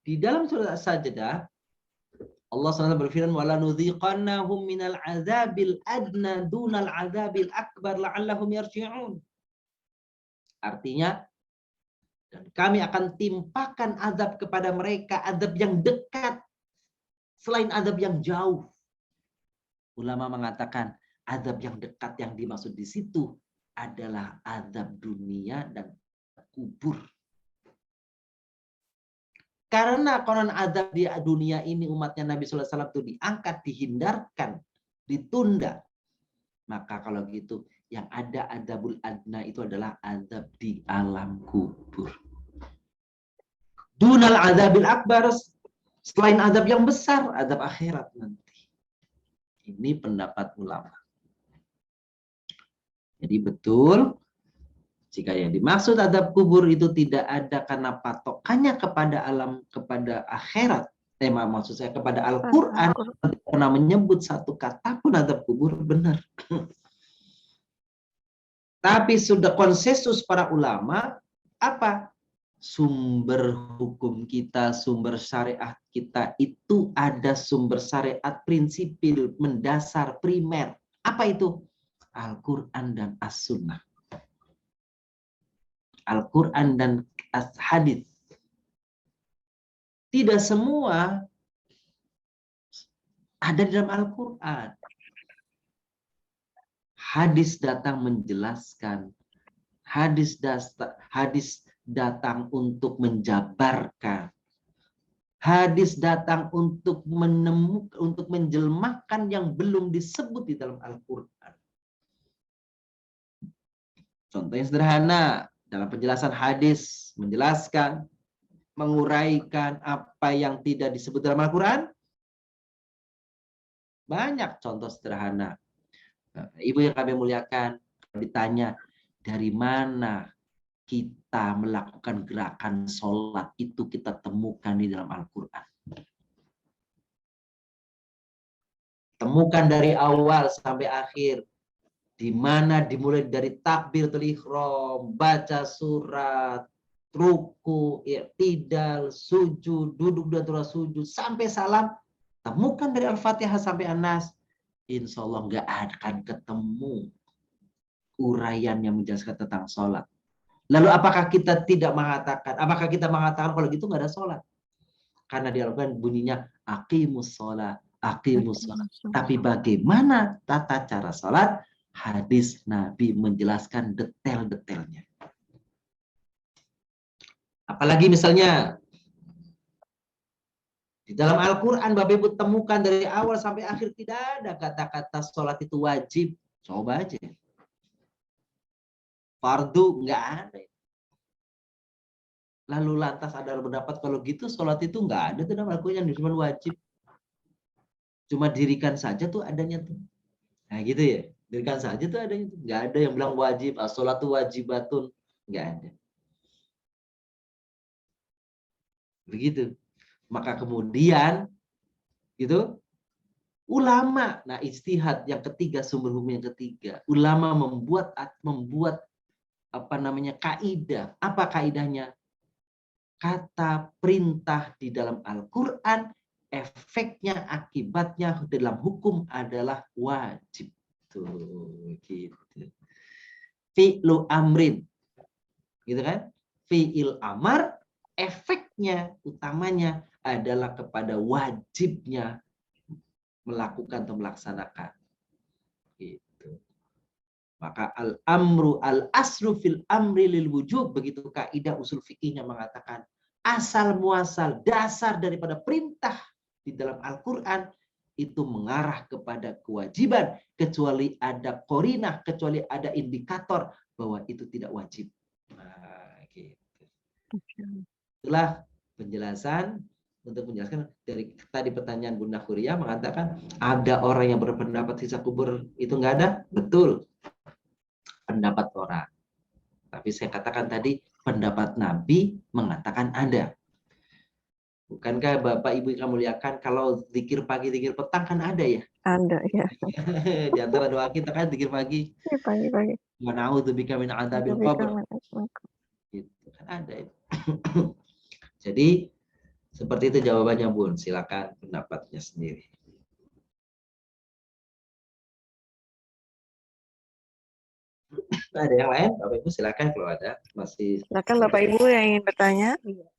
di dalam surat As-Sajdah Allah SWT berfirman wala nudhiqannahum minal azabil adna dunal azabil akbar la'allahum yarji'un. Artinya, dan kami akan timpakan azab kepada mereka, azab yang dekat selain azab yang jauh. Ulama mengatakan azab yang dekat yang dimaksud di situ adalah azab dunia dan kubur. Karena konon azab di dunia ini umatnya Nabi Sallallahu Alaihi Wasallam itu diangkat, dihindarkan, ditunda. Maka kalau gitu yang ada azabul adna itu adalah azab di alam kubur. Dunal azabil akbar, selain azab yang besar, azab akhirat nanti. Ini pendapat ulama. Jadi betul, jika yang dimaksud azab kubur itu tidak ada karena patokannya kepada alam, kepada akhirat. Maksud saya kepada Al-Quran, tidak pernah menyebut satu kata pun azab kubur, benar. Tapi sudah konsensus para ulama, apa? Sumber hukum kita, sumber syariat kita itu ada sumber syariat prinsipil, mendasar, primer. Apa itu? Al-Quran dan As-Sunnah. Al-Quran dan Hadis. Tidak semua ada di dalam Al-Quran. Hadis datang menjelaskan. Hadis datang untuk menjabarkan. Hadis datang untuk menemukan, untuk menjelmakan yang belum disebut di dalam Al-Quran. Contoh yang sederhana, dalam penjelasan hadis, menjelaskan, menguraikan apa yang tidak disebut dalam Al-Quran. Banyak contoh sederhana. Ibu yang kami muliakan, ditanya, dari mana kita melakukan gerakan sholat itu kita temukan di dalam Al-Quran. Temukan dari awal sampai akhir. Di mana dimulai dari takbiratul ihram, baca surat, ruku, i'tidal, sujud, duduk dan turun sujud, sampai salam. Temukan dari Al-Fatihah sampai An-Nas. Insya Allah nggak akan ketemu uraian yang menjelaskan tentang sholat. Lalu apakah kita tidak mengatakan, apakah kita mengatakan kalau gitu nggak ada sholat? Karena di Al-Quran bunyinya aqimus sholat, aqimus sholat. Tapi bagaimana tata cara sholat? Hadis Nabi menjelaskan detail-detailnya. Apalagi misalnya di dalam Al-Quran Bapak Ibu temukan dari awal sampai akhir tidak ada kata-kata sholat itu wajib. Coba aja. Fardu nggak ada. Lalu lantas ada pendapat kalau gitu sholat itu nggak ada tuh dalam Al-Quran yang cuma wajib. Cuma dirikan saja tuh adanya tuh. Nah gitu ya. Dirikan saja tuh adanya tuh. Nggak ada yang bilang wajib. Sholat itu wajibatun. Nggak ada. Begitu. Maka kemudian gitu ulama, nah ijtihad yang ketiga, sumber hukum yang ketiga, ulama membuat apa namanya kaidah. Apa kaidahnya? Kata perintah di dalam Al-Quran, efeknya, akibatnya dalam hukum adalah wajib. Tuh, gitu. Fi'lu amrin, gitu kan? Fi'il amar, efeknya, utamanya adalah kepada wajibnya melakukan atau melaksanakan. Gitu. Maka al-aslu fil amri lil wujub, begitu kaidah usul fikihnya mengatakan asal muasal dasar daripada perintah di dalam Al-Qur'an itu mengarah kepada kewajiban, kecuali ada qarinah, kecuali ada indikator bahwa itu tidak wajib. Nah, gitu. Itulah penjelasan untuk menjelaskan dari tadi pertanyaan Bunda Huria mengatakan ada orang yang berpendapat siksa kubur itu nggak ada, betul. Pendapat orang. Tapi saya katakan tadi pendapat Nabi mengatakan ada. Bukankah Bapak Ibu yang muliakan kalau zikir pagi, zikir petang kan ada ya? Ada ya. Di antara doa kita kan zikir pagi. Pagi-pagi. Wa na'udzubika min adzabil qabr. Gitu kan ada itu. Jadi seperti itu jawabannya Bun. Silakan pendapatnya sendiri. Ada yang lain? Bapak Ibu silakan kalau ada. Masih. Silakan Bapak Ibu yang ingin bertanya.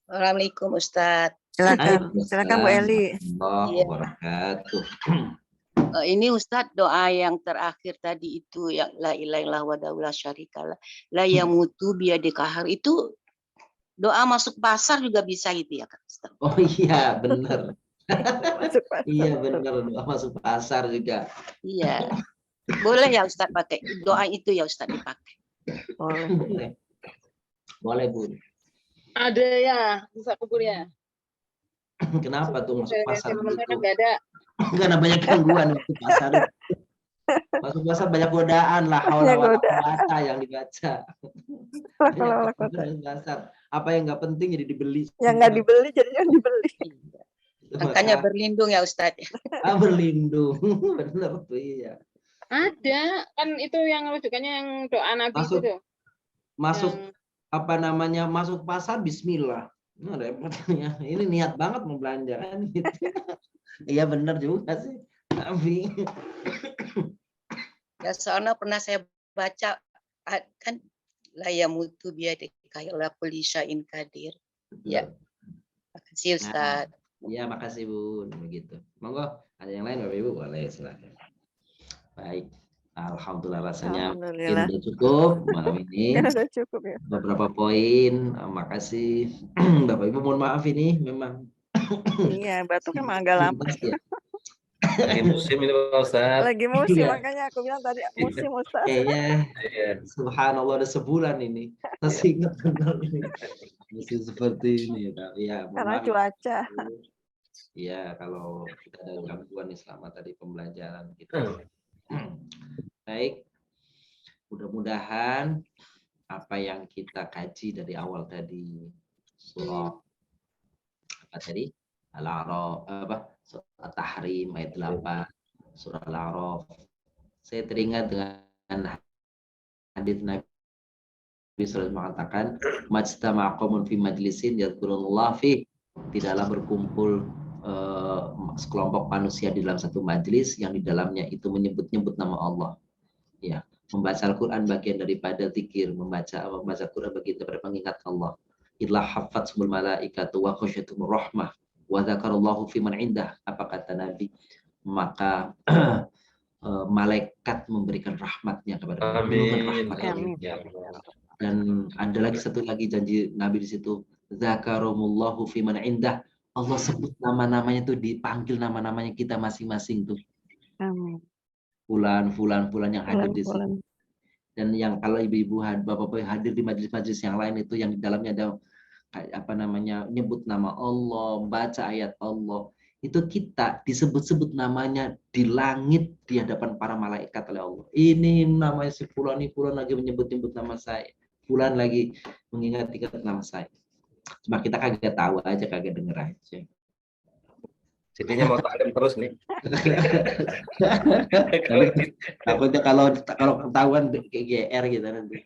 Assalamualaikum Ustadz. Silakan Bu Eli. Wabarakatuh. Ini Ustadz doa yang terakhir tadi itu yang la ilaha illallah wahdahu la syarikalah la yamutu biyadikahar itu doa masuk pasar juga bisa gitu ya Kak Ustadz? Oh iya benar. Masuk pasar. Iya benar, doa masuk pasar juga. Iya. Boleh ya Ustadz pakai doa itu ya Ustadz dipakai. Boleh. Boleh Bun. Ada ya, siksa kubur ya. Kenapa tuh masuk pasar Sementara gitu? nggak ada. Karena banyak gangguan masuk pasar. Masuk pasar banyak godaan lah, Banyak haula wala godaan. quwata yang dibaca. Kalau kota. Pasar. Apa yang nggak penting jadi dibeli. Yang nggak dibeli jadi yang dibeli. Makanya berlindung ya Ustadz. Berlindung. Benar tuh iya. Ada kan itu yang rujukannya yang doa Nabi Masuk. itu tuh. Masuk Yang- apa namanya? Masuk pasar bismillah. Nah, repotnya. Ini niat banget mau belanja kan gitu. Iya benar juga sih. Tapi Ya soalnya pernah saya baca kan la yamutu biyadikahir kulli syai'in qadir. Ya. Makasih Ustadz. ya makasih Bun begitu. Monggo ada yang lain Bapak Ibu boleh silakan. Baik. Alhamdulillah rasanya Alhamdulillah. sudah cukup malam ini. Ya sudah cukup ya. Beberapa poin. Makasih Bapak Ibu, mohon maaf ini memang Iya, batuk emang agak lama. ya. Lagi musim ini Pak Ustadz. Lagi musim, Iya. makanya aku bilang tadi musim Ustaz. Kayaknya Iya. subhanallah udah sebulan ini. Masih ingat benar ini. Masih seperti ini tapi ya. mohon Karena maaf. cuaca. Iya, kalau kita ada gangguan nih selama tadi pembelajaran kita. Baik, mudah-mudahan apa yang kita kaji dari awal tadi surah apa tadi Al-A'raf surah At-Tahrim ayat 8 surah Al-A'raf. Saya teringat dengan hadits Nabi SAW mengatakan majtama'a qaumun fi majlisin yadhkurullah fi, tidaklah berkumpul sekelompok manusia di dalam satu majelis yang di dalamnya itu menyebut-nyebut nama Allah. Ya, membaca Al-Qur'an bagian daripada zikir, membaca Al-Qur'an bagian daripada mengingat Allah. Illa hafatzul malaikatu wa khasyatumur rahmah wa dzakarallahu fi man indah. Apa kata Nabi? Maka malaikat memberikan rahmatnya kepada Amin. Amin. Ya. dan ada lagi satu lagi janji Nabi di situ, zakarumullahu fi man indah. Allah sebut nama-namanya tuh, dipanggil nama-namanya kita masing-masing tuh. Amin. Fulan yang hadir di sini. Bulan. Dan yang kalau ibu-ibu bapak-bapak hadir di majelis-majelis yang lain itu yang di dalamnya ada apa namanya nyebut nama Allah, baca ayat Allah, itu kita disebut-sebut namanya di langit di hadapan para malaikat oleh Allah. Ini namanya si fulan lagi menyebut-nyebut nama saya. Fulan lagi mengingat-ingat nama saya. Cuma kita kagak tahu aja, kagak denger aja. Jadinya mau taklim terus nih. Takutnya kalau ketahuan GR gitu nanti.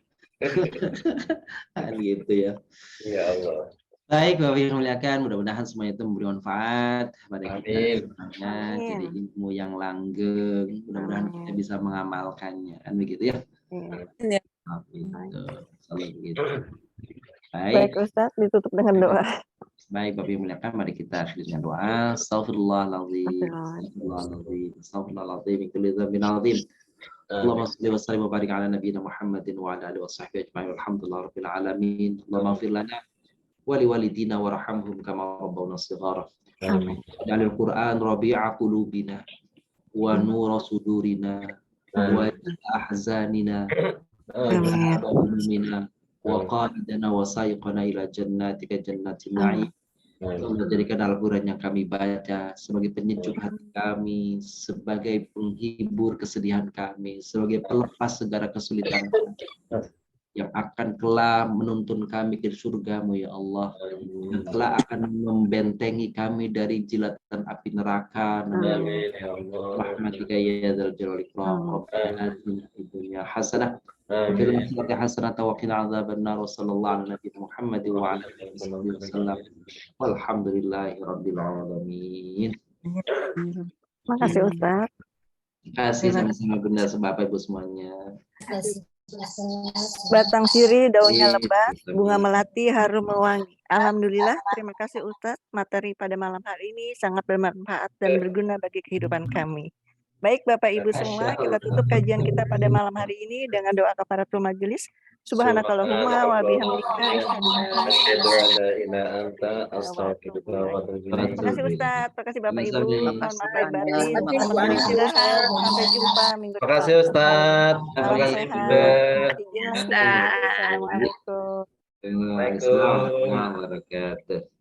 Gitu ya. Ya Allah. Baik Bapak yang muliakan, mudah-mudahan semuanya itu memberi manfaat pada kita Amin. semuanya, Amin. jadi ilmu yang langgeng, mudah-mudahan Amin. kita bisa mengamalkannya, kan begitu ya. Iya. Gitu. Selalu begitu. Baik Baik, Ustaz, ditutup dengan doa. Baik, Bapak Ibu muliakan, mari kita akhiri dengan doa. Astaghfirullahaladzim. Astaghfirullahaladzim. Astaghfirullahaladzim. Min kulli dzambin adzim. Allahumma shalli wa sallim wa barik ala nabiyyina Muhammadin wa ala alihi wa sahbihi ajma'in. Walhamdulillahi rabbil alamin. Allahumma ighfir lana wa liwalidina warhamhum kama rabbawna shighara. Waj'alil Qur'an rabi'a qulubina wa nura sudurina wa ahzanina wa hamumina wa qaidana wa sayiqana ila jannatika jannatin na'im. Allah jadikan Al-Quran yang kami baca sebagai penyejuk hati kami, sebagai penghibur kesedihan kami, sebagai pelepas segala kesulitan kami, yang akan kelak menuntun kami ke surga-Mu ya Allah, yang kelak akan membentengi kami dari jilatan api neraka. Rahmatika ya dzal jalali wal ikram. Rabbana atina fid dunya hasanah wa fil akhirati hasanah wa qina adzabannar. Wassallallahu ala nabiyina Muhammad wa ala alihi wasallam. Walhamdulillahi rabbil alamin. Terima kasih Ustaz. Terima kasih sama-sama Bunda, Bapak Ibu semuanya. Batang sirih, daunnya lebat, bunga melati, harum mewangi. Alhamdulillah, terima kasih Ustaz. Materi pada malam hari ini sangat bermanfaat dan berguna bagi kehidupan kami. Baik Bapak Ibu semua, kita tutup kajian kita pada malam hari ini dengan doa kafaratul majelis. Subhanakallahumma wa bihamdika asyhadu an la Terima kasih Ustaz, terima kasih Bapak Ibu. Mohon maaf lahir batin, selamat beristirahat. Sampai jumpa minggu Terima kasih depan. Ustaz. Salam Terima kasih sehat. juga. Izin Ustaz. Assalamualaikum. Waalaikumsalam warahmatullahi wabarakatuh.